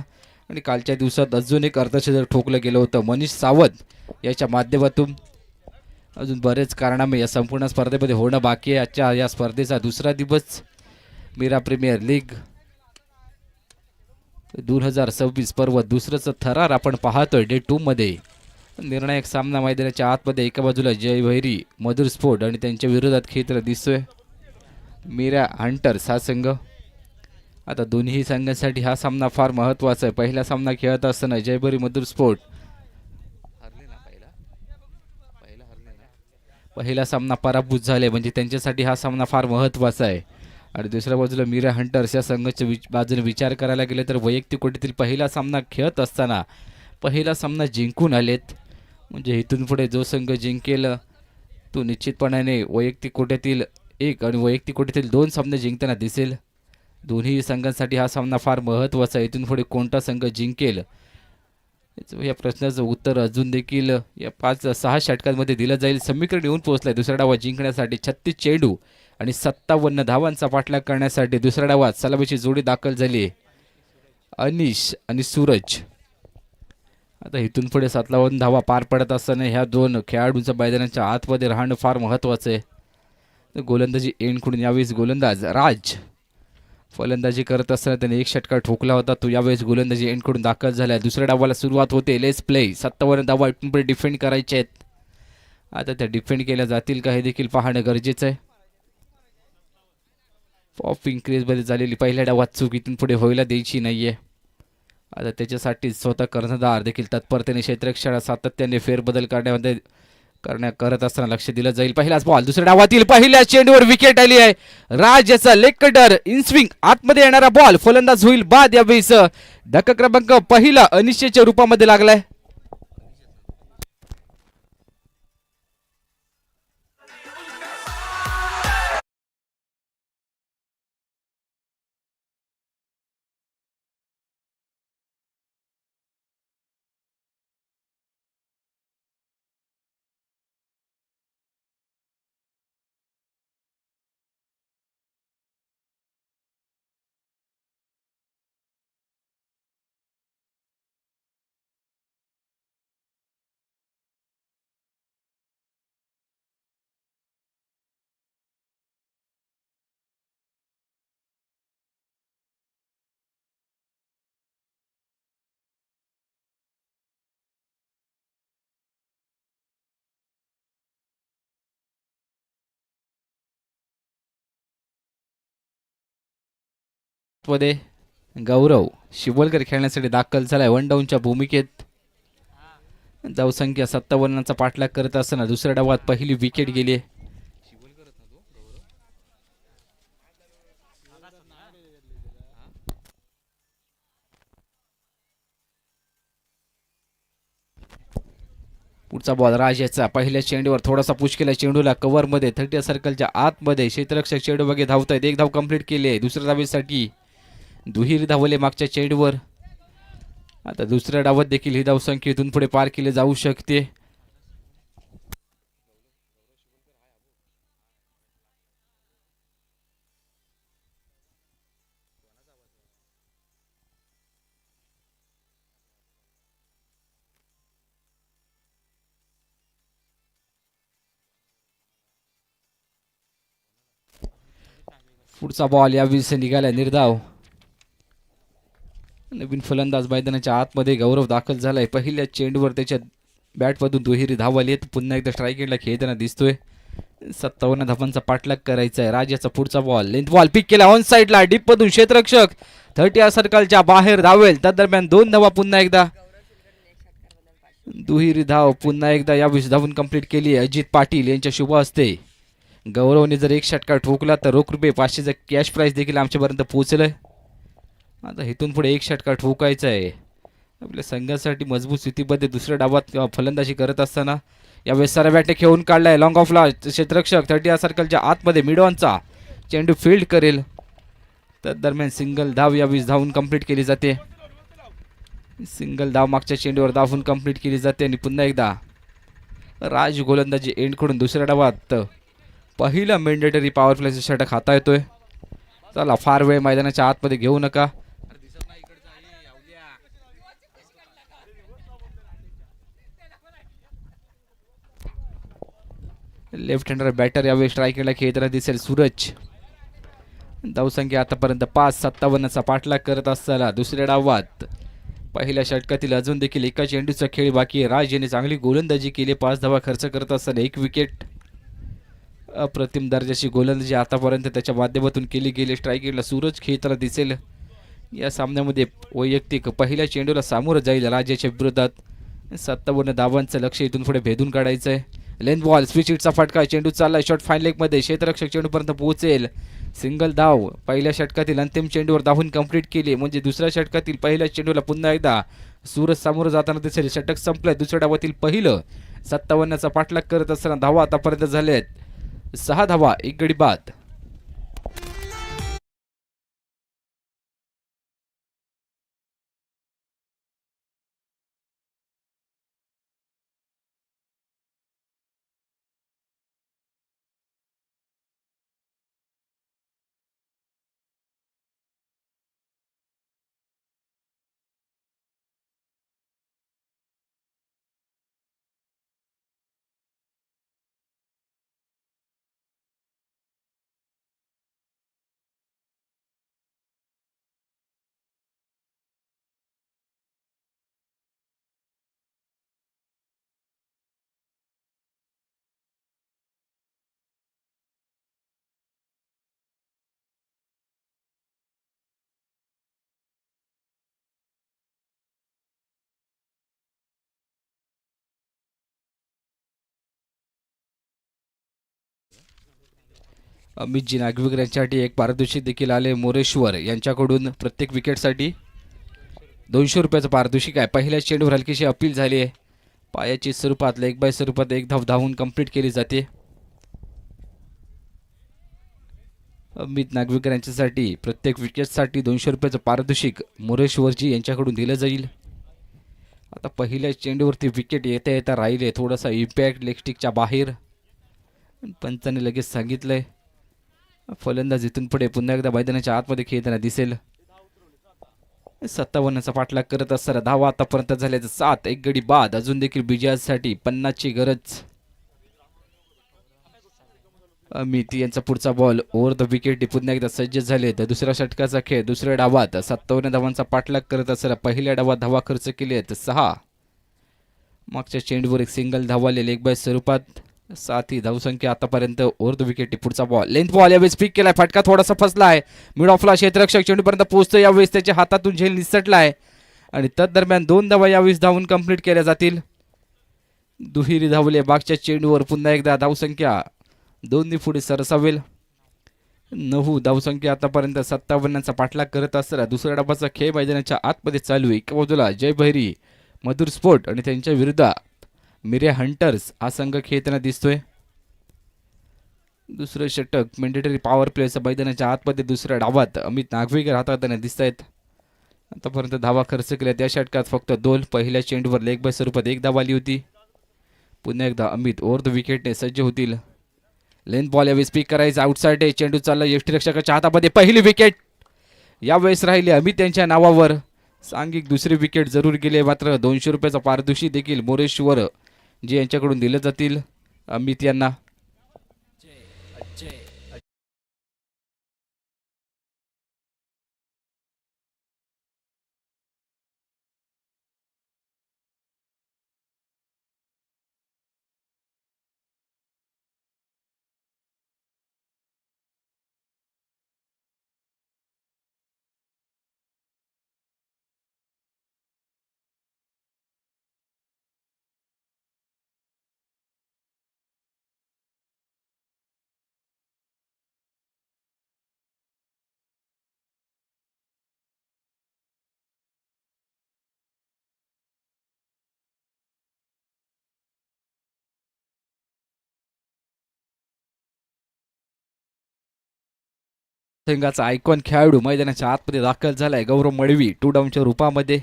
Speaker 2: आणि कालच्या दिवसात अजून एक अर्धशतक ठोकलं गेलं होतं. मनीष सावंत याच्या माध्यमातून अजून बरेच कारनामे या संपूर्ण स्पर्धेमध्ये होणं बाकी आहे. आजच्या या स्पर्धेचा दुसरा दिवस मीरा प्रीमियर लीग 2026 पर्व दुसरंच थरार आपण पाहतोय डे 2 मध्ये. निर्णायक सामना मैदानाच्या आतमध्ये एका बाजूला जयभैरी मधुर स्पोर्ट आणि त्यांच्या विरोधात खेळताना दिसतोय मीरा हंटर्स हा संघ. आता दोन्ही संघांसाठी हा सामना फार महत्त्वाचा आहे. पहिला सामना खेळत असताना जयभरी मधुर स्पोर्ट पहिला सामना पराभूत झाले, म्हणजे त्यांच्यासाठी हा सामना फार महत्त्वाचा आहे. आणि दुसऱ्या बाजूला मीरा हंटर्स या संघाच्या बाजूने विचार करायला गेले तर वैयक्तिक कोटीतील पहिला सामना खेळत असताना पहिला सामना जिंकून आलेत. म्हणजे इथून पुढे जो संघ जिंकेल तो निश्चितपणाने वैयक्तिक कोट्यातील 1 आणि वैयक्तिक कोट्यातील 2 सामने जिंकताना दिसेल. दोन्ही संघांसाठी हा सामना फार महत्त्वाचा आहे. इथून पुढे कोणता संघ जिंकेल या प्रश्नाचं उत्तर अजून देखील या 5-6 षटकांमध्ये दिलं जाईल. समीकरण येऊन पोहोचलंय दुसरा डावा जिंकण्यासाठी. 36 चेंडू आणि 57 धावांचा पाठलाग करण्यासाठी दुसऱ्या डावात सलामीची जोडी दाखल झाली अनिश आणि सूरज. आता इथून पुढे 57 धावा पार पडत असताना ह्या 2 खेळाडूंच्या मैदानाच्या आतमध्ये राहणं फार महत्त्वाचं आहे. गोलंदाजी एंडकडून यावेळेस गोलंदाज राज फलंदाजी करत असताना त्याने 1 षटकार ठोकला होता. तो यावेळेस गोलंदाजी एंडकडून दाखल झाला. दुसऱ्या डावाला सुरुवात होते. लेस प्ले 57 धावा इथून पुढे डिफेंड करायचे आहेत. आता त्या डिफेंड केल्या जातील का हे देखील पाहणं गरजेचं आहे. ऑफ इन्क्रीजमध्ये झालेली पहिल्या डावात चूक इथून पुढे व्हायला द्यायची नाहीये. आता त्याच्यासाठी स्वतः कर्णधार देखील तत्परतेने क्षेत्ररक्षणात सातत्याने फेरबदल करत असताना लक्ष दिलं जाईल. पहिलाच बॉल दुसऱ्या डावातील पहिल्या चेंडूवर विकेट आली आहे. राज याचा लेग कटर इन स्विंग आतमध्ये येणारा बॉल फलंदाज होईल बाद. यावेळेस धक्का क्रमांक पहिला अनिश्चितच्या रूपामध्ये लागलाय. मध्ये गौरव शिवलकर खेळण्यासाठी दाखल झालाय 1 डाऊनच्या भूमिकेत. धावसंख्या 57चा पाठलाग करत असताना दुसऱ्या डावात पहिली विकेट गेली. पुढचा बॉल राज याचा पहिल्या चेंडूवर थोडासा पुश केला. चेंडूला कव्हरमध्ये 30 सर्कलच्या आतमध्ये क्षेत्ररक्षक चेंडू बघे धावतायत. 1 धाव कंप्लीट केली आहे. दुसऱ्या धावेसाठी दुहेरी धावले मागच्या चेंडूवर. आता दुसऱ्या डावात देखील ही धावसंख्या इथून पुढे पार केली जाऊ शकते. पुढचा बॉल यावेळेस निघाला निर्धाव. नवीन फलंदाज मैदानाच्या आतमध्ये गौरव दाखल झालाय. पहिल्या चेंडूवर त्याच्या बॅटमधून दुहेरी धाव आली. पुन्हा एकदा स्ट्राईक एंडला खेळताना दिसतोय. 57 धावांचा पाठलाग करायचा आहे. राजाचा पुढचा बॉल लेंथ बॉल पिक केला ऑन साइडला डीप मधून क्षेत्ररक्षक 30 सर्कलच्या बाहेर धावेल. त्या दरम्यान 2 धावा पुन्हा एकदा दुहेरी धाव पुन्हा एकदा या धावून कंप्लीट केली आहे अजित पाटील यांच्या शुभ हस्ते. गौरवने जर एक षटकार ठोकला तर रोख रुपये 500चा कॅश प्राइस देखील आमच्यापर्यंत पोहोचलंय. आता इथून पुढे एक षटकार ठोकायचा आहे आपल्या संघासाठी मजबूत स्थितीमध्ये. दुसऱ्या डावात फलंदाजी करत असताना यावेळेस सारा बॅटे खेळून काढलाय लॉंग ऑफला क्षेत्ररक्षक 30 सर्कलच्या आतमध्ये मिडॉनचा चेंडू फील्ड करेल. तर दरम्यान सिंगल धाव यावेळेस धावून कंप्लीट केली जाते. सिंगल धाव मागच्या चेंडूवर धावून कंप्लीट केली जाते आणि पुन्हा एकदा राज गोलंदाजी एंड कडून दुसऱ्या डावात पहिला मॅन्डेटरी पॉवर प्लेचा षटक हाता येतोय. चला फार वेळ मैदानाच्या आतमध्ये घेऊ नका. लेफ्ट हँडर बॅटर यावेळी स्ट्रायकरला खेळताना दिसेल सूरज. धावसंख्या आतापर्यंत 5-57चा पाठलाग करत असताना दुसऱ्या डावात पहिल्या षटकातील अजून देखील एका चेंडूचा खेळ बाकी आहे. राज यांनी चांगली गोलंदाजी केली 5 धावा खर्च करत असताना 1 विकेट. अप्रतिम दर्जाची गोलंदाजी आतापर्यंत त्याच्या माध्यमातून केली गेली. स्ट्रायकरला सूरज खेळताना दिसेल. या सामन्यामध्ये वैयक्तिक पहिल्या चेंडूला सामोरं जाईल राजाच्या विरोधात. 57 धावांचं लक्ष इथून पुढे भेदून काढायचं आहे. लेंथ बॉल स्विच हिटचा फटका चेंडू चाललाय शॉट फाईन लेगमध्ये क्षेत्ररक्षक चेंडूपर्यंत पोहोचेल. सिंगल धाव पहिल्या षटकातील अंतिम चेंडूवर धावून कंप्लीट केली म्हणजे दुसऱ्या षटकातील पहिल्या चेंडूला पुन्हा एकदा सूरज सामोरं जाताना दिसेल. षटक संपलंय. दुसऱ्या डावातील पहिलं 57चा पाठलाग करत असताना धावा आतापर्यंत झाल्या आहेत 6 धावा 1 गडी बाद. अमितजी नागविकर यांच्यासाठी एक पारितोषिक देखील आले. मोरेश्वर यांच्याकडून प्रत्येक विकेटसाठी 200 रुपयाचं पारितोषिक आहे. पहिल्या चेंडूवर हलकीशी अपील झाली आहे. पायाची स्वरूपात लेग बाय स्वरूपात एक धाव धावून कंप्लीट केली जाते. अमित नागविकर यांच्यासाठी प्रत्येक विकेटसाठी 200 रुपयाचं पारितोषिक मोरेश्वरजी यांच्याकडून दिलं जाईल. आता पहिल्या चेंडूवरती विकेट येता येता राहिले. थोडासा इम्पॅक्ट लेगस्टिकच्या बाहेर. पंचाने लगेच सांगितलंय फलंदाज इथून पुढे पुन्हा एकदा मैदानाच्या आतमध्ये खेळताना दिसेल. 57चा पाठलाग करत असताना धावा आतापर्यंत झाल्याचं 7 1 गडी बाद. अजून देखील विजयासाठी 50ची गरज. अमित यांचा पुढचा बॉल ओव्हर द विकेट पुन्हा एकदा सज्ज झाले. तर दुसऱ्या षटकाचा खेळ दुसऱ्या डावात 57 धावांचा पाठलाग करत असताना पहिल्या डावात धावा खर्च केले आहेत 6. मागच्या चेंडूवर एक सिंगल धावाले लेग बाय स्वरूपात 7 ही धावसंख्या आतापर्यंत ओव्हर द विकेट. पुढचा बॉल लेंथ बॉल यावेळेस पिक केलाय. फटका थोडासा फसलाय. मिड ऑफला क्षेत्ररक्षक चेंडूपर्यंत पोहोचतो. यावेळेस त्याच्या हातातून झेल निसटलाय आणि तदरम्यान 2 धावा यावेळेस धावून कंप्लीट केल्या जातील. दुहेरी धावले मागच्या चेंडूवर पुन्हा एकदा धावसंख्या 2 पुढे सरसावेल. 9 धावसंख्या आतापर्यंत 57चा पाठलाग करत असताना दुसऱ्या डावाचा खेळ मैदानाच्या आतमध्ये चालू आहे. एका बाजूला जय भैरी मधुर स्पोर्ट आणि त्यांच्या विरुद्धात मिरे हंटर्स हा संघ खेळताना दिसतोय. दुसरं षटक मॅन्डेटरी पॉवर प्लेचं मैदानाच्या आतमध्ये दुसऱ्या डावात अमित नागवेकर हाताळताना दिसत आहेत. आतापर्यंत धावा खर्च केल्या त्या षटकात फक्त 2. पहिल्या चेंडूवर लेग बाय स्वरूपात 1 धाव आली होती. पुन्हा एकदा अमित ओव्हर द विकेटने सज्ज होतील. लेंथ बॉल यावेळेस पिक करायचा आउटसाइड चेंडू चालला यष्टीरक्षकाच्या हातामध्ये. पहिली विकेट यावेळेस राहिली अमित यांच्या नावावर. सांघिक दुसरी विकेट जरूर गेले. मात्र 200 रुपयाचा पारितोषिक देखील मोरेश्वर जे यांच्याकडून दिले जातील अमित यांना. संघाचा आयकॉन खेळाडू मैदानाच्या आतमध्ये दाखल झालाय गौरव मडवी 2 डाऊनच्या रूपामध्ये.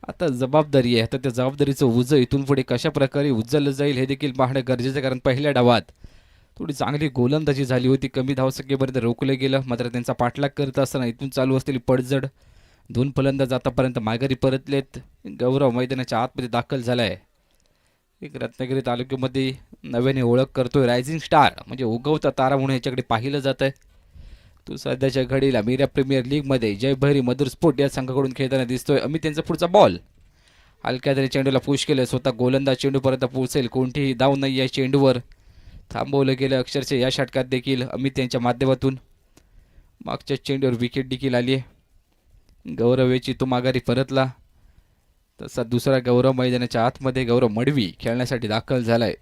Speaker 2: आता जबाबदारी आहे, आता त्या जबाबदारीचं उजं इथून पुढे कशा प्रकारे उचललं जाईल हे देखील पाहणं गरजेचं आहे. कारण पहिल्या डावात थोडी चांगली गोलंदाजी झाली होती, कमी धावसंख्येपर्यंत रोखलं गेलं. मात्र त्यांचा पाठलाग करत असताना इथून चालू असलेली पडझड, 2 फलंदाज आतापर्यंत माघारी परतलेत. गौरव मैदानाच्या आतमध्ये दाखल झालाय. एक रत्नागिरी तालुक्यामध्ये नव्याने ओळख करतोय रायझिंग स्टार, म्हणजे उगवता तारा म्हणून याच्याकडे पाहिलं जात आहे. तो सध्याच्या घडीला मीरा प्रीमियर लीगमध्ये जय भैरी मधुर स्पोर्ट या संघाकडून खेळताना दिसतोय. अमित यांचा पुढचा बॉल हलक्या तरी चेंडूला पुश केलं, स्वतः गोलंदाज चेंडूपर्यंत पोहोचेल, कोणतीही धाव नाही या चेंडूवर. थांबवलं गेलं अक्षरशः या षटकात देखील अमित यांच्या माध्यमातून. मागच्या चेंडूवर विकेट देखील आली आहे. गौरव याची तो माघारी परतला. तसा दुसरा गौरव मैदानाच्या आतमध्ये गौरव मडवी खेळण्यासाठी दाखल झालाय.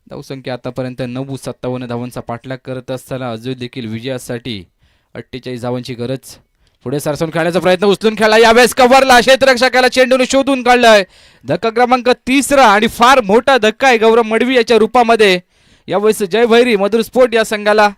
Speaker 2: धावसंख्या आतापर्यंत 9-57 धावांचा पाठलाग करत असताना अजून देखील विजयासाठी 48 धावांची गरज. पुढे सरसून खेळण्याचा प्रयत्न, उचलून खेळला, यावेळेस कव्हरला, क्षेत्ररक्षकाला चेंडूने शोधून काढलाय. धक्का क्रमांक 3 आणि फार मोठा धक्का आहे गौरव मडवी याच्या रूपामध्ये. यावेळेस जय भैरी मधुर स्पोर्ट या संघाला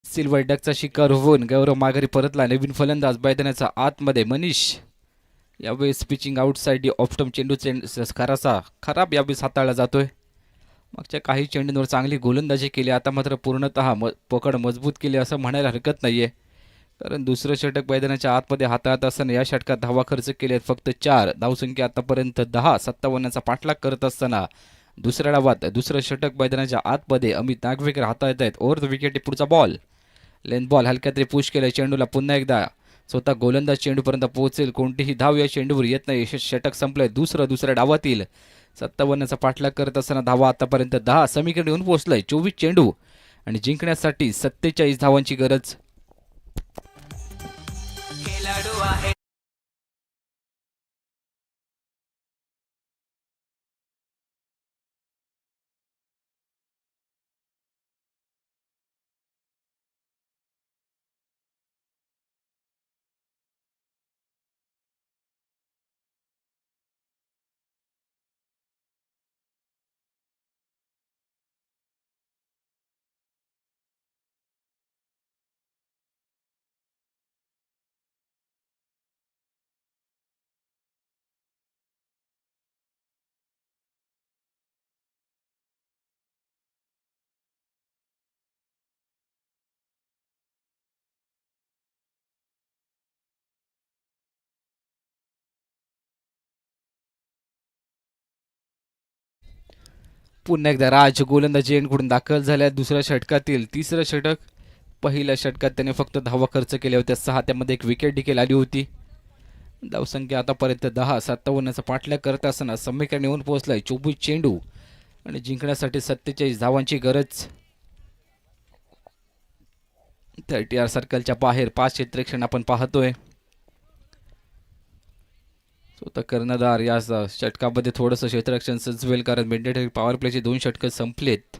Speaker 2: सिल्वर डकचा शिकार होऊन गौरव माघारी परतला. नवीन फलंदाज मैदानाचा आतमध्ये मनीष. यावेळेस पिचिंग आउटसाइड ऑफ्टम चेंडू खराब यावेळेस हाताळला जातोय. मागच्या काही चेंडूंवर चांगली गोलंदाजी केली, आता मात्र पूर्णतः पकड मजबूत केली असं म्हणायला हरकत नाहीये. कारण दुसरं षटक मैदानाच्या आतमध्ये हाताळत असताना या षटकात धावा खर्च केले फक्त 4. धावसंख्या आतापर्यंत 10-57चा पाठलाग करत असताना दुसऱ्या डावात दुसरं षटक मैदानाच्या आतमध्ये अमित नागवेकर हाताळत आहेत. ओव्हर द विकेट पुढचा बॉल, लेन बॉल हलक्या तरी पुश केलं, चेंडूला पुन्हा एकदा स्वतः गोलंदाज चेंडूपर्यंत पोहोचेल, कोणतीही धाव या चेंडूवर येत नाही. षटक संपलंय दुसऱ्या डावातील. 57चा पाठलाग करत असताना धावा आतापर्यंत 10 समीकरण येऊन पोहोचलंय. 24 चेंडू आणि जिंकण्यासाठी 47 धावांची गरज. पुन्हा एकदा राज गोलंदाजी एंडकडून दाखल झाल्या दुसऱ्या षटकातील. तिसरं षटक, पहिल्या षटकात त्याने फक्त धावा खर्च केल्या होत्या 6, त्यामध्ये एक विकेट देखील आली होती. धावसंख्या आतापर्यंत 10-57चा पाठलाग करत असताना समीकरण येऊन पोहोचलाय. 24 चेंडू आणि जिंकण्यासाठी 47 धावांची गरज. 30 सर्कलच्या बाहेर 5 क्षेत्ररक्षण आपण पाहतोय. स्वतः कर्णधार या षटकामध्ये थोडंसं क्षेत्ररक्षण सजवेल, कारण मेंढेठे पॉवर प्लेचे 2 षटकं संपलेत.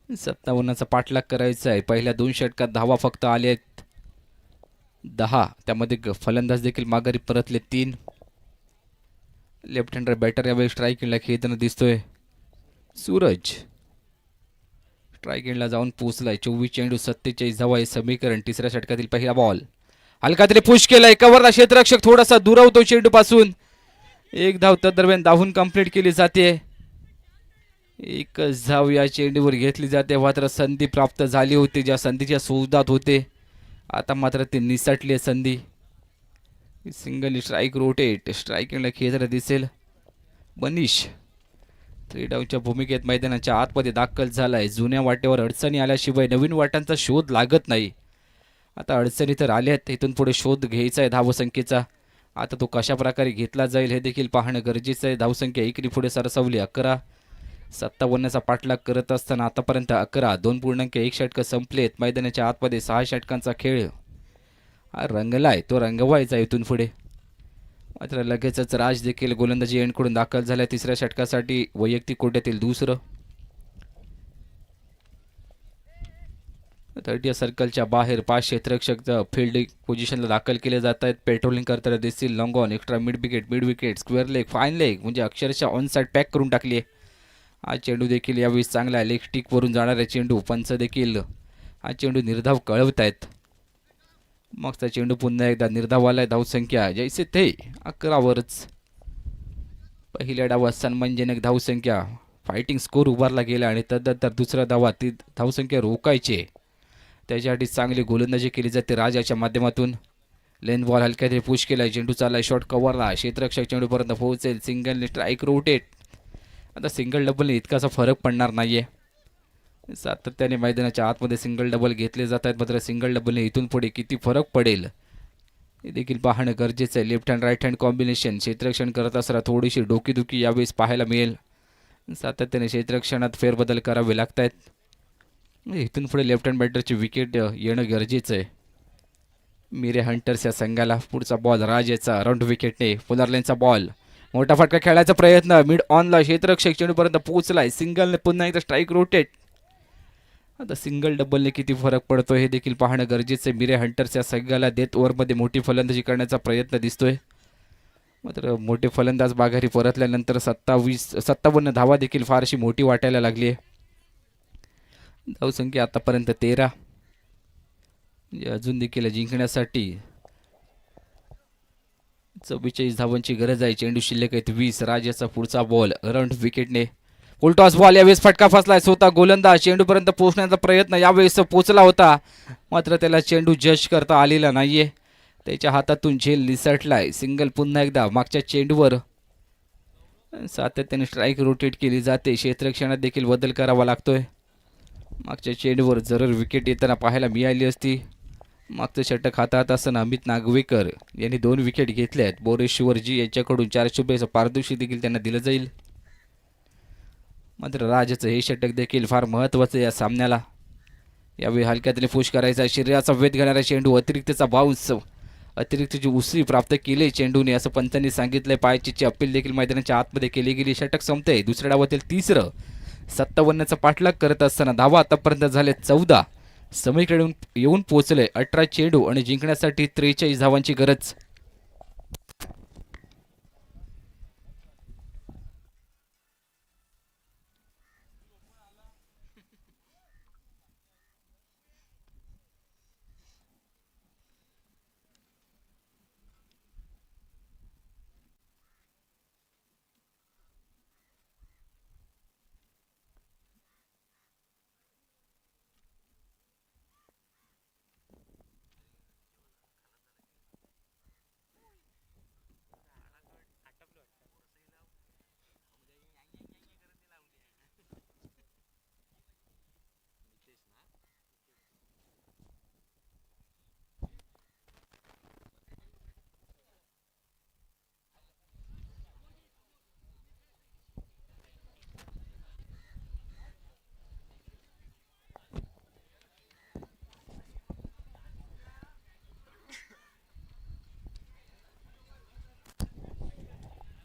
Speaker 2: 57चा पाठलाग करायचा आहे. पहिल्या 2 षटकात धावा फक्त आल्या आहेत 10, त्यामध्ये फलंदाज देखील माघारी परतले 3. लेफ्ट हँडर बॅटर यावेळी स्ट्राईक एंडला खेळताना दिसतोय. सूरज स्ट्राईक एंडला जाऊन पोहोचलाय. 24 चेंडू 47 धावा हे समीकरण. तिसऱ्या षटकातील पहिला बॉल हलका तरी पुश केलाय, कव्हरला क्षेत्ररक्षक थोडासा दुरावतो चेंडू पासून. 1 धाव दरम्यान धावून कंप्लीट केली जाते. एकच धाव या चेंडूवर घेतली जाते. मात्र संधी प्राप्त झाली होती, ज्या संधीच्या शोधात होते, आता मात्र ती निसटली संधी. सिंगल स्ट्राईक रोटेट स्ट्रायकिंगला खेळताना दिसेल मनीष. 3 डाऊनच्या भूमिकेत मैदानाच्या आतमध्ये दाखल झालाय. जुन्या वाटेवर अडचणी आल्याशिवाय नवीन वाटांचा शोध लागत नाही. आता अडचणी तर आल्यात, इथून पुढे शोध घ्यायचा आहे धावसंख्येचा. आता तो कशा प्रकारे घेतला जाईल हे देखील पाहणं गरजेचं आहे. धावसंख्या एकरी पुढे सरसावली 11. 57चा पाठलाग करत असताना आतापर्यंत 11 2.1 षटकं संपलेत. मैदानाच्या आतमध्ये 6 षटकांचा खेळ हा रंगलाय, तो रंगवायचा इथून पुढे. मात्र लगेचच राज देखील गोलंदाजी एंडकडून दाखल झाल्या 3ऱ्या षटकासाठी वैयक्तिक कोट्यातील दुसरं. 30 सर्कलच्या बाहेर 5 क्षेत्ररक्षक फील्डिंग पोझिशनला दाखल केले जात आहेत. पेट्रोलिंग करताना दिसतील. Long on, extra mid wicket, square leg, fine leg म्हणजे अक्षरशः ऑन साईड पॅक करून टाकली आहे. हा चेंडू देखील यावेळी चांगला लेग स्टिकवरून जाणारा चेंडू. पंच देखील हा चेंडू निर्धाव कळवत आहेत. मागचा चेंडू पुन्हा एकदा निर्धावाला. धावसंख्या जैसे ते 11वरच. पहिल्या डावात सन्मानजनक धावसंख्या फायटिंग स्कोर उभारला गेला आणि तदनंतर दुसऱ्या डावात ती धावसंख्या रोखायची. त्याच्यासाठी चांगली गोलंदाजी केली जाते राजाच्या माध्यमातून. लेन बॉल हलक्याने पुश केला. चेंडू चालला शॉट कव्हरला. क्षेत्ररक्षक चेंडूपर्यंत पोहोचेल. Single strike rotate. आता सिंगल डबलने इतकासा फरक पडणार नाहीये. सातत्याने मैदानाच्या आतमध्ये सिंगल डबल घेतले जात आहेत. मात्र सिंगल डबलने इथून पुढे किती फरक पडेल हे देखील पाहणं गरजेचं आहे. Left hand right hand combination क्षेत्ररक्षण करत असताना थोडीशी डोकीदुखी यावेळेस पाहायला मिळेल. सातत्याने क्षेत्ररक्षणात फेरबदल करावे लागत आहेत. इथून पुढे लेफ्ट हँड बॅटरची विकेट येणं गरजेचं आहे. मिरे हंटर्स या संघाला. पुढचा बॉल राजेचा राऊंड विकेटने. पुनर्लेनचा बॉल. मोठा फटका खेळायचा प्रयत्न. मिड ऑनला क्षेत्ररक्षक चेंडूपर्यंत पोहोचलाय. सिंगलने पुन्हा एकदा स्ट्राईक रोटेट. आता सिंगल डबलने किती फरक पडतो हे देखील पाहणं गरजेचं आहे. मिरे हंटर्स या संघाला डेथ ओव्हरमध्ये मोठी फलंदाजी करण्याचा प्रयत्न दिसतोय. मात्र मोठे फलंदाज माघारी परतल्यानंतर 57 धावा देखील फारशी मोठी वाटायला लागली आहे. धावसंख्या आतापर्यंत 13. म्हणजे अजून देखील जिंकण्यासाठी 44 धावांची गरज आहे. चेंडू शिल्लक आहेत 20. राजाचा पुढचा बॉल राऊंड विकेटने. Full toss ball. यावेळेस फटका फसलाय. स्वतः गोलंदाज चेंडूपर्यंत पोहोचण्याचा प्रयत्न यावेळेस पोहोचला होता. मात्र त्याला चेंडू जज करता आलेला नाहीये. त्याच्या हातातून झेल निसटलाय. सिंगल पुन्हा एकदा मागच्या चेंडूवर. सातत्याने स्ट्राईक रोटेट केली जाते. क्षेत्ररक्षणात देखील बदल करावा लागतोय. मागच्या चेंडूवर जरूर विकेट येताना पाहायला मिळाली असती. मागचं षटक हातात असताना अमित नागवेकर यांनी 2 विकेट घेतल्या आहेत. बोरेश शिवरजी यांच्याकडून 4 शुभेचं पारितोषिक देखील त्यांना दिलं जाईल. मात्र राजाचं हे षटक देखील फार महत्त्वाचं या सामन्याला. यावेळी हलक्यातले पुश करायचा. शरीराचा वेध घेणारा चेंडू. अतिरिक्तचा बाउन्स. अतिरिक्तची उसळी प्राप्त केली चेंडूने असं पंचांनी सांगितलंय. पायचीची अपील देखील मैदानाच्या आतमध्ये केली गेली. षटक संपते. दुसऱ्या डावातील तिसरं. 57चा पाठलाग करत असताना धावा आतापर्यंत झाले 14. समीकडे येऊन पोहोचले 18 चेंडू आणि जिंकण्यासाठी 43 धावांची गरज.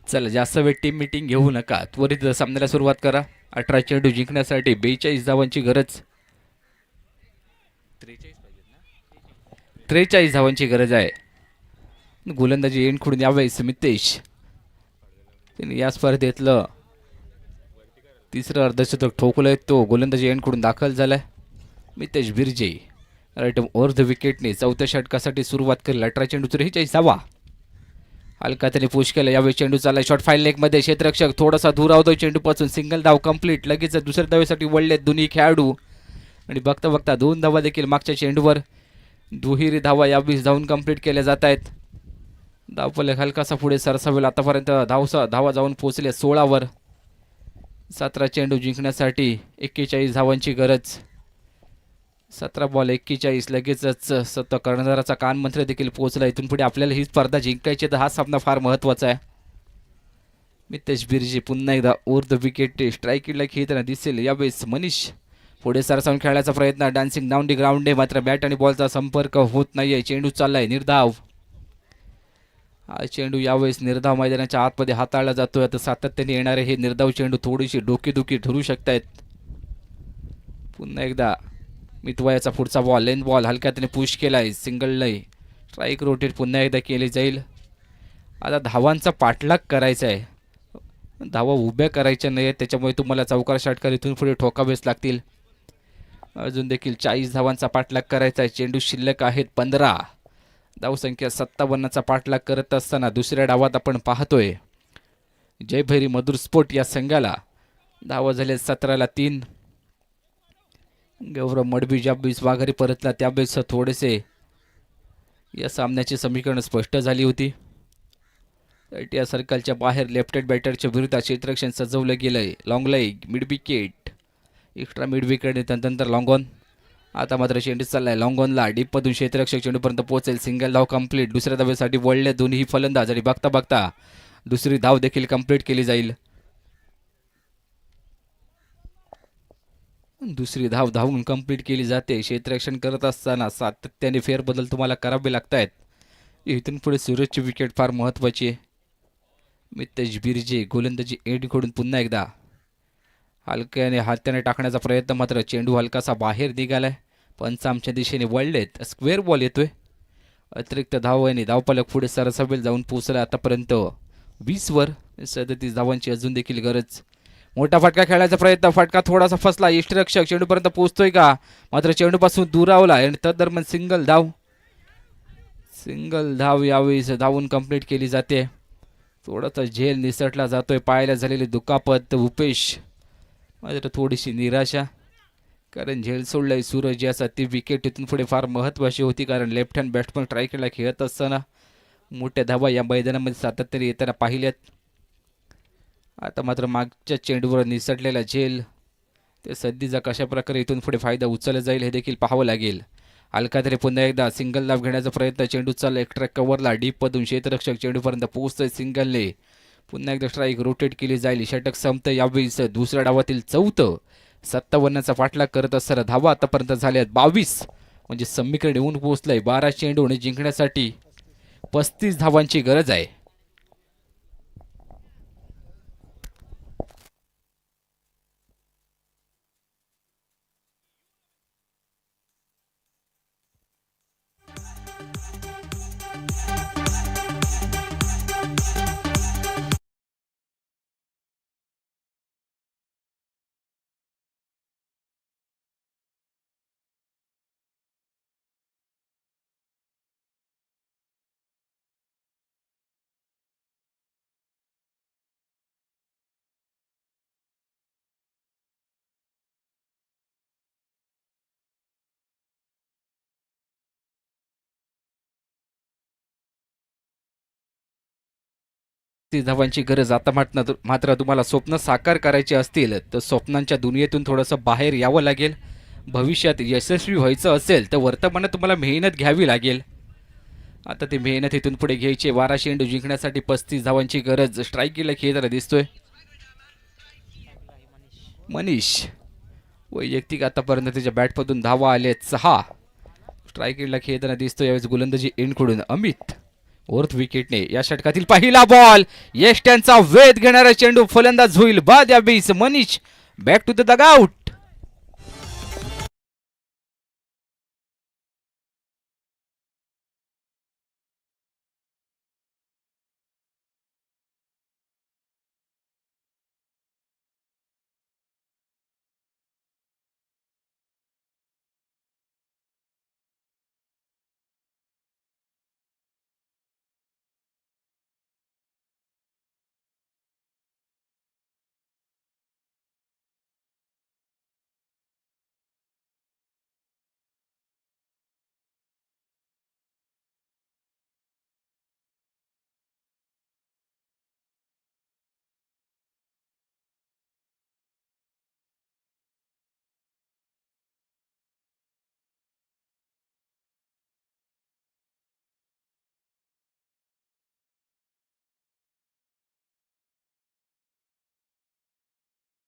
Speaker 2: चला जास्त वेळ टीम मीटिंग घेऊ नका. त्वरित सामन्याला सुरुवात करा. 18 चेंडू जिंकण्यासाठी 42 धावांची गरज. 43 धावांची गरज आहे. गोलंदाजी एंडकडून यावेळेस मितेश. त्यांनी या स्पर्धेतलं तिसरं अर्धशतक ठोकलंय. तो गोलंदाजी एंडकडून दाखल झालाय. Mitesh Birje right over the विकेटने 4थ्या षटकासाठी सुरुवात करेल. 18 चेंडू 43 धावा. हलका त्याने पुश केलं. यावेळी चेंडू चालला शॉर्ट फाईन लेगमध्ये. क्षेत्ररक्षक थोडासा दूर आवतोय चेंडूपासून. सिंगल धाव कंप्लीट. लगेच दुसऱ्या धावेसाठी वळलेत दोन्ही खेळाडू आणि बघता बघता 2 धावा देखील मागच्या चेंडूवर. दुहेरी धावा यावेळी धावून कंप्लीट केल्या जात आहेत. धावफलक हलकासा पुढे सरसावेल. आतापर्यंत धावा जाऊन पोहोचले 16वर. 17 चेंडू जिंकण्यासाठी 41 धावांची गरज. 17 बॉल 41. लगेचच स्वतः कर्णधाराचा कानमंत्र देखील पोहोचला. इथून पुढे आपल्याला ही स्पर्धा जिंकायची तर हा सामना फार महत्वाचा आहे. मितेश बिर्जी पुन्हा एकदा द विकेट स्ट्राईकला खेळताना दिसेल. यावेळेस मनीष पुढे सरसावून खेळायचा प्रयत्न. डान्सिंग डाऊन दी ग्राउंड आहे, मात्र बॅट आणि बॉलचा संपर्क होत नाहीये. चेंडू चाललाय निर्धाव. हा चेंडू यावेळेस निर्धाव मैदानाच्या आतमध्ये हाताळला जातोय. आता सातत्याने येणारे हे निर्धाव चेंडू थोडीशी डोकेदुखी ठरू शकतायत. पुन्हा एकदा मितवायाचा पुढचा बॉल, लेन बॉल हलक्याने पुश केलाय. सिंगल लय स्ट्राईक रोटेट पुन्हा एकदा केली जाईल. आता धावांचा पाठलाग करायचा आहे, धावा उभ्या करायच्या नाही आहेत. त्याच्यामुळे तुम्हाला चौकार षटकार इथून पुढे ठोकावेच लागतील. अजून देखील 40 धावांचा पाठलाग करायचा आहे. चेंडू शिल्लक आहेत 15. धावसंख्या 57चा पाठलाग करत असताना दुसऱ्या डावात आपण पाहतोय जयभैरी मधुर स्पोर्ट या संघाला धावा झाले 17ला 3. गौरव मडबी ज्यावेळेस माघारी परतला त्यावेळेस थोडेसे या सामन्याची समीकरण स्पष्ट झाली होती. या सर्कलच्या बाहेर लेफ्ट हँड बॅटरच्या विरुद्ध क्षेत्ररक्षण सजवलं गेलंय. Long leg mid wicket, extra mid wicket, त्यानंतर लॉंग ऑन. आता मात्र चेंडू चाललाय लॉंग ऑनला. डीपमधून क्षेत्ररक्षक चेंडूपर्यंत पोहोचेल. सिंगल धाव कंप्लीट. दुसऱ्या धावेसाठी वळले दोन्ही फलंदाज आणि बघता बघता दुसरी धाव देखील कंप्लीट केली जाईल. दुसरी धाव धावून कंप्लीट केली जाते. क्षेत्ररक्षण करत असताना सातत्याने फेरबदल तुम्हाला करावे लागत आहेत. इथून पुढे सूरजची विकेट फार महत्त्वाची आहे. मितेश बिर्जे गोलंदाजी एंडकडून पुन्हा एकदा हलक्याने हाताने टाकण्याचा प्रयत्न, मात्र चेंडू हलकासा बाहेर निघालाय. पंच आमच्या दिशेने वळलेत. स्क्वेअर बॉल येतोय. अतिरिक्त धावाने धावपालक पुढे सरसावेल जाऊन पोहोचला. आतापर्यंत 20वर 37 धावांची अजून देखील गरज. मोठा फटका खेळायचा प्रयत्न, फटका थोडासा फसला. यष्टीरक्षक चेंडूपर्यंत पोहोचतोय का, मात्र चेंडूपासून दुरावला आणि तदरम्यान सिंगल धाव यावेळी धावून कंप्लीट केली जाते. थोडासा झेल निसटला जातोय. पायाला झालेली दुखापत उपेश, मात्र थोडीशी निराशा, कारण झेल सोडलाय सूरज याचा. ती विकेट इथून पुढे फार महत्त्वाची होती, कारण लेफ्ट हँड बॅट्समन स्ट्रायकरला खेळत असताना मोठ्या धावा या मैदानामध्ये सातत्याने येताना पाहिल्यात. आता मात्र मागच्या चेंडूवर निसटलेला झेल ते सध्याचा कशा प्रकारे इथून पुढे फायदा उचलला जाईल हे देखील पाहावं लागेल. हलका तरी पुन्हा एकदा सिंगल धाव घेण्याचा प्रयत्न. चेंडू चालला एक्स्ट्रा कव्हरला. डीपमधून क्षेत्ररक्षक चेंडूपर्यंत पोहोचतोय. सिंगलने पुन्हा एकदा स्ट्राईक रोटेट केली जाईल. षटक संपतं. यावेळीच दुसऱ्या डावातील 4थं. 57चा पाठलाग करत असताना धावा आतापर्यंत झाल्यात 22, म्हणजे समीकरण येऊन पोहोचलंय. 12 चेंडू जिंकण्यासाठी 35 धावांची गरज आहे. धावांची गरज. आता मात्र तुम्हाला स्वप्न साकार करायचे असतील तर स्वप्नांच्या दुनियेतून थोडंसं बाहेर यावं लागेल. भविष्यात यशस्वी व्हायचं असेल तर वर्तमानात तुम्हाला मेहनत घ्यावी लागेल. आता ती मेहनत इथून पुढे घ्यायची. 12 चेंडू जिंकण्यासाठी 35 धावांची गरज. स्ट्राईकीला खेळताना दिसतोय मनीष. वैयक्तिक आतापर्यंत त्याच्या बॅटमधून धावा आलेत 6. स्ट्राईकीला खेळताना दिसतोय. यावेळेस गोलंदाजी एंडकडून अमित. विकेटने या षटकातील पहिला बॉल. यष्ट्यांचा वेध घेणारा चेंडू फलंदाज होईल बाद. यावेळी Manish back to the dugout.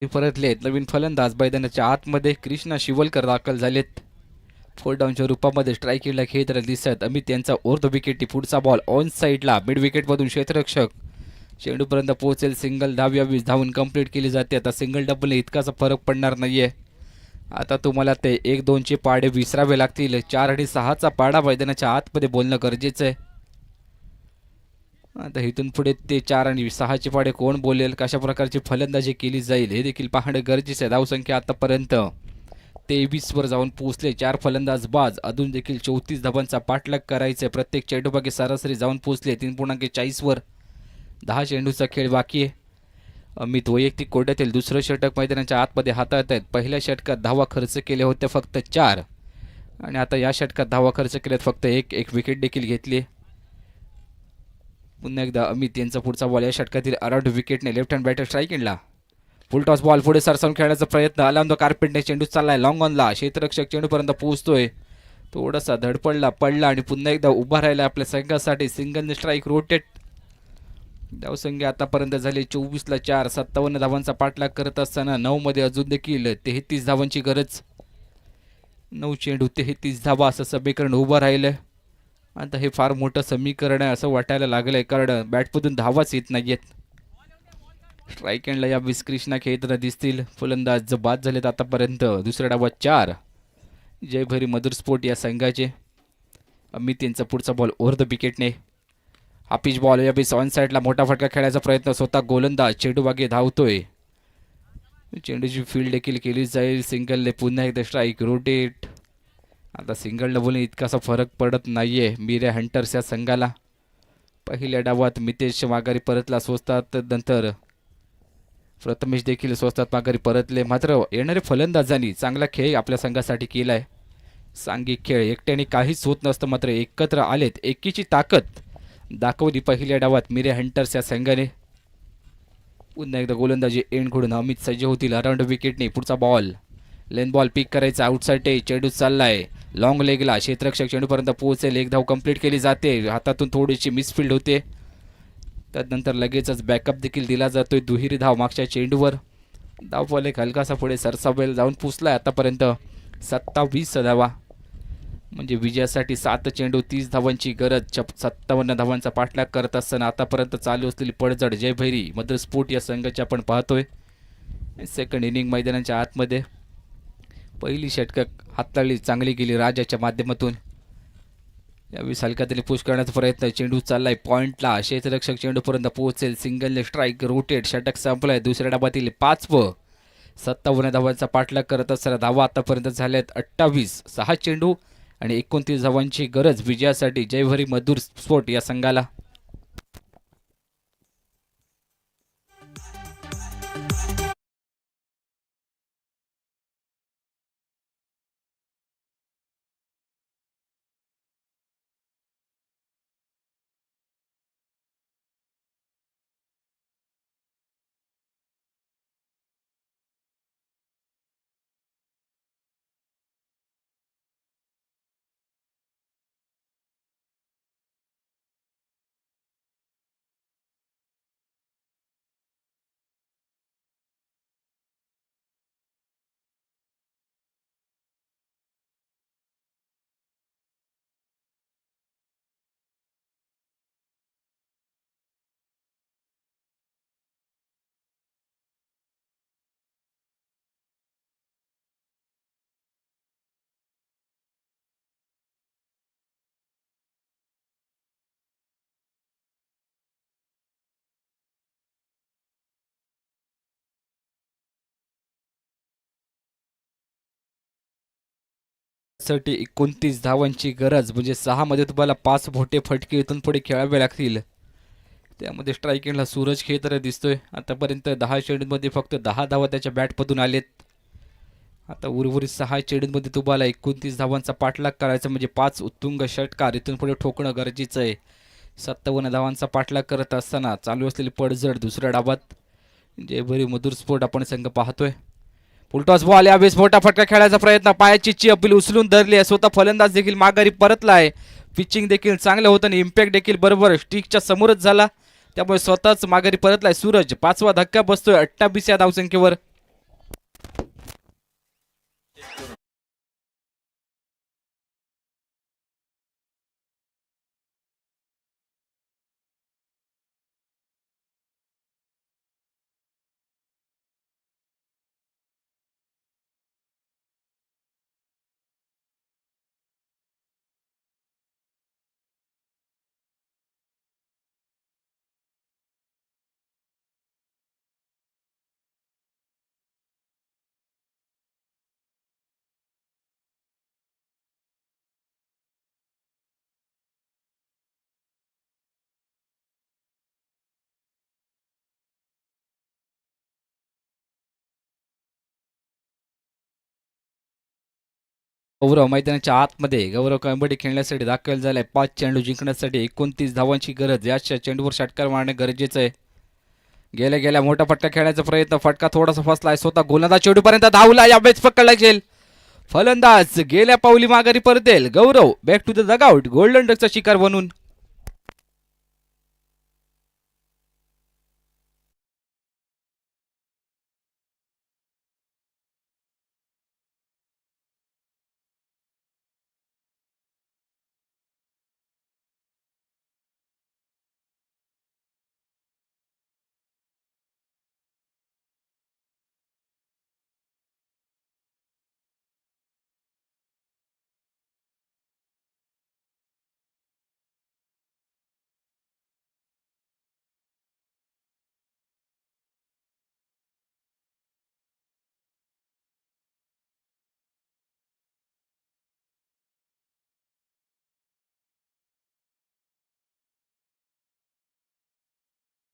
Speaker 2: ते परतलेत नवीन फलंदाज मैदानाच्या आतमध्ये कृष्णा शिवलकर दाखल झालेत. 4 डाऊनच्या रूपामध्ये स्ट्रायकिंगला खेळताना दिसत अमित यांचा ओर्ध विकेटी. पुढचा बॉल ऑन साईडला मिड विकेटमधून क्षेत्ररक्षक चेंडूपर्यंत पोहोचेल. सिंगल धाव 20 धावून कंप्लीट केली जाते. आता सिंगल डबलने इतकासा फरक पडणार नाहीये. आता तुम्हाला ते 1-2चे पाडे विसरावे लागतील. 4 आणि 6चा पाडा मैदानाच्या आतमध्ये बोलणं गरजेचं आहे. आता इथून पुढे ते 4 आणि 6चे पाडे कोण बोलेल, कशा प्रकारची फलंदाजी केली जाईल हे देखील पाहणं गरजेचं आहे. धावसंख्या आतापर्यंत 23वर जाऊन पोहोचले. 4 फलंदाज बाद. अजून देखील 34 धावांचा पाठलाग करायचा आहे. प्रत्येक चेंडूमागे सरासरी जाऊन पोहोचले 3.40वर. 10 चेंडूचा खेळ बाकी आहे. अमित वैयक्तिक कोड्यातील दुसरं षटक मैदानाच्या आतमध्ये हाताळत आहेत. पहिल्या षटकात धावा खर्च केले होते फक्त 4 आणि आता या षटकात धावा खर्च केल्यात फक्त एक विकेट देखील घेतली. पुन्हा एकदा अमित यांचा पुढचा बॉल या षटकातील अराउंड विकेटने लेफ्ट हँड बॅटर स्ट्राईक इनला. फुल टॉस बॉल पुढे सरसावून खेळण्याचा प्रयत्न. अलाउंड कार्पेटने चेंडू चाललाय लॉंग ऑनला. क्षेत्ररक्षक चेंडूपर्यंत पोहोचतोय. थोडासा धडपडला पडला आणि पुन्हा एकदा उभा राहिला आपल्या संघासाठी. सिंगलने स्ट्राईक रोटेट. धावसंख्या आतापर्यंत झाली 24ला 4. 57 धावांचा पाठलाग करत असताना 9 मध्ये अजून देखील 33 धावांची गरज. 9 चेंडू 33 धावा असं समीकरण उभं राहिलं. आता हे फार मोठं समीकरण आहे असं वाटायला लागलंय, कारण बॅटमधून धावाच येत नाहीयेत. स्ट्राईक एंडला या कृष्णा खेळताना दिसतील. फलंदाज बाद झालेत आतापर्यंत. दुसऱ्या डावात 4. जयभरी मधुर स्पोर्ट या संघाचे. अमित यांचा पुढचा बॉल ओव्हर द विकेटने. हा पिच बॉल या बीस ऑन साईडला मोठा फटका खेळायचा प्रयत्न. स्वतः गोलंदाज चेंडू मागे धावतोय. चेंडूची फील्ड देखील केली जाईल. सिंगलने पुन्हा एकदा स्ट्राईक रोटेट. आता सिंगल डबलने इतकासा फरक पडत नाहीये मिऱ्या हंटर्स या संघाला. पहिल्या डावात मितेश माघारी परतला स्वस्तात. नंतर प्रथमेश देखील स्वस्तात माघारी परतले. मात्र येणारे फलंदाजांनी चांगला खेळ आपल्या संघासाठी केलाय. सांघिक खेळ एकट्याने काहीच होत नसतं, मात्र एकत्र आलेत. एकीची ताकद दाखवली पहिल्या डावात मिऱ्या हंटर्स या संघाने. पुन्हा एकदा गोलंदाजी एंड घडून अमित सज्ज होतील अराउंड विकेटने. पुढचा बॉल लेन बॉल पिक करायचा. आउटसाइड चेंडू चाललाय लॉंग लेगला. क्षेत्ररक्षक चेंडूपर्यंत पोहोचेल. एक धाव कंप्लीट केली जाते. हातातून थोडीशी मिसफिल्ड होते. त्यानंतर लगेचच बॅकअप देखील दिला जातोय. दुहेरी धाव मागच्या चेंडूवर. धावफल एक हलकासा पुढे सरसावेल जाऊन पुसलाय. आतापर्यंत 27 धावा म्हणजे विजयासाठी 7 चेंडू 30 धावांची गरज. 57 धावांचा पाठलाग करत असताना आतापर्यंत चालू असलेली पडझड जयभैरी मदर स्पोर्ट या संघाची आपण पाहतोय. सेकंड इनिंग मैदानाच्या आतमध्ये पहिली षटक हाताळली चांगली गेली राजाच्या माध्यमातून. यावेळी हलकातली पुश करण्याचा प्रयत्न. चेंडू चाललाय पॉइंटला. क्षेत्ररक्षक चेंडूपर्यंत पोहोचेल. सिंगलने स्ट्राईक रोटेट. षटक संपलाय. दुसऱ्या डाबातील 5व 57 धावांचा पाठलाग करत असताना धावा आतापर्यंत झाल्यात 28. 6 चेंडू आणि 29 धावांची गरज विजयासाठी जयभरी मधुर स्पोर्ट या संघाला. साठी 29 धावांची गरज म्हणजे 6 मध्ये तुम्हाला 5 मोठे फटके इथून पुढे खेळावे लागतील. त्यामध्ये स्ट्राईक एंडला सूरज खेळताना दिसतोय. आतापर्यंत 10 चेंडूंमध्ये फक्त 10 धावा त्याच्या बॅटमधून आलेत. आता उर्वरित 6 चेंडूंमध्ये तुम्हाला 29 धावांचा पाठलाग करायचा म्हणजे 5 उत्तुंग षटकार इथून पुढे ठोकणं गरजेचं आहे. 57 धावांचा पाठलाग करत असताना चालू असलेली पडझड दुसऱ्या डाबात जयभरी मधुर स्पोर्ट आपण संघ पाहतोय. फुलटॉस बॉल यावेळेस मोठा फटका खेळायचा प्रयत्न. पायाची अपील उचलून धरली आहे. स्वतः फलंदाज देखील माघारी परतला आहे. पिचिंग देखील चांगलं होतं आणि इम्पॅक्ट देखील बरोबर स्टिकच्या समोरच झाला. त्यामुळे स्वतःच माघारी परतलाय सूरज. 5वा धक्का बसतोय 28 या धावसंख्येवर. गौरव मैदानाच्या आतमध्ये गौरव कबड्डी खेळण्यासाठी दाखल झालाय. 5 चेंडू जिंकण्यासाठी 29 धावांची गरज. या चेंडूवर षटकार मारणे गरजेचं आहे. गेल्या गेल्या मोठा फटका खेळण्याचा प्रयत्न, फटका थोडासा फसलाय. स्वतः गोलंदाज चेंडूपर्यंत धावला. या मॅच पकडला जाईल. फलंदाज गेल्या पावली माघारी परतेल. Gaurav back to the dugout golden डकचा शिकार बनून.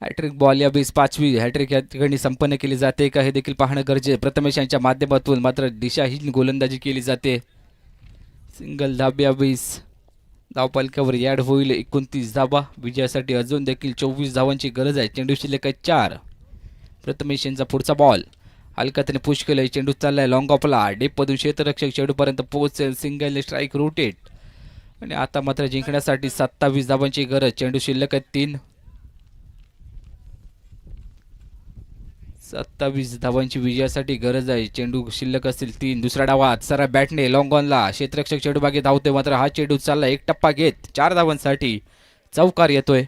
Speaker 2: हॅट्रिक बॉल या 5वी हॅट्रिक या ठिकाणी संपन्न केली जाते का हे देखील पाहणं गरजेचे. प्रथमेश यांच्या माध्यमातून मात्र दिशाहीन गोलंदाजी केली जाते. सिंगल धाब या 20 धावपालक्यावर ॲड होईल. 29 धाबा. विजयासाठी अजून देखील 24 धावांची गरज आहे. चेंडू शिल्लक आहे 4. प्रथमेश यांचा पुढचा बॉल हलकातीने पुश केलंय. चेंडू चाललाय लॉंग ऑफला. डेपमधून क्षेत्ररक्षक चेंडूपर्यंत पोहोचेल. Single strike rotate. आणि आता मात्र जिंकण्यासाठी 27 धावांची गरज. चेंडू शिल्लक आहे 3. 27 धावांची विजयासाठी गरज आहे. चेंडू शिल्लक असतील 3. दुसऱ्या डावात सरळ बॅटने लॉंग ऑनला क्षेत्ररक्षक चेंडू बागे धावतोय. मात्र हा चेंडू चालला एक टप्पा घेत 4 धावांसाठी चौकार येतोय.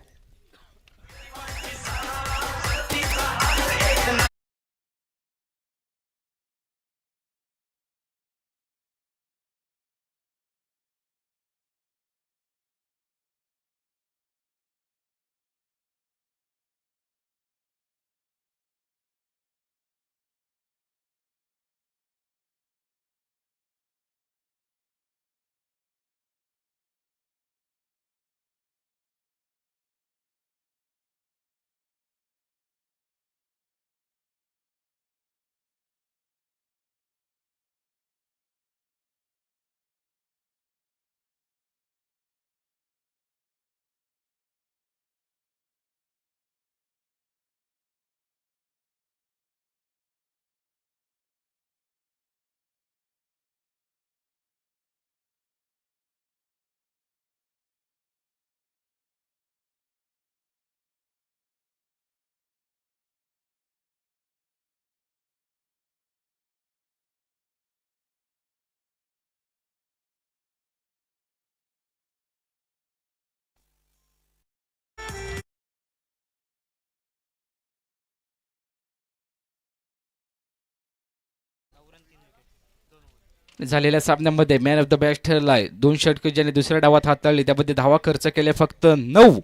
Speaker 2: झालेल्या सामन्यामध्ये मॅन ऑफ द मॅच ठरलाय. 2 षटके ज्याने दुसऱ्या डावात हाताळली त्यामध्ये धावा खर्च केले फक्त 9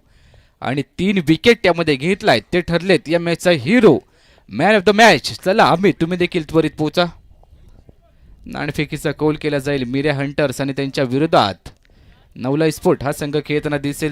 Speaker 2: आणि 3 विकेट त्यामध्ये घेतलाय. ते ठरलेत या मॅचचा hero, man of the match. चला आम्ही तुम्ही देखील त्वरित पोहोचा. नाणेफेकीचा कौल केला जाईल. मिऱ्या हंटर्स आणि त्यांच्या विरोधात नवला स्पोर्ट हा संघ खेळताना दिसेल.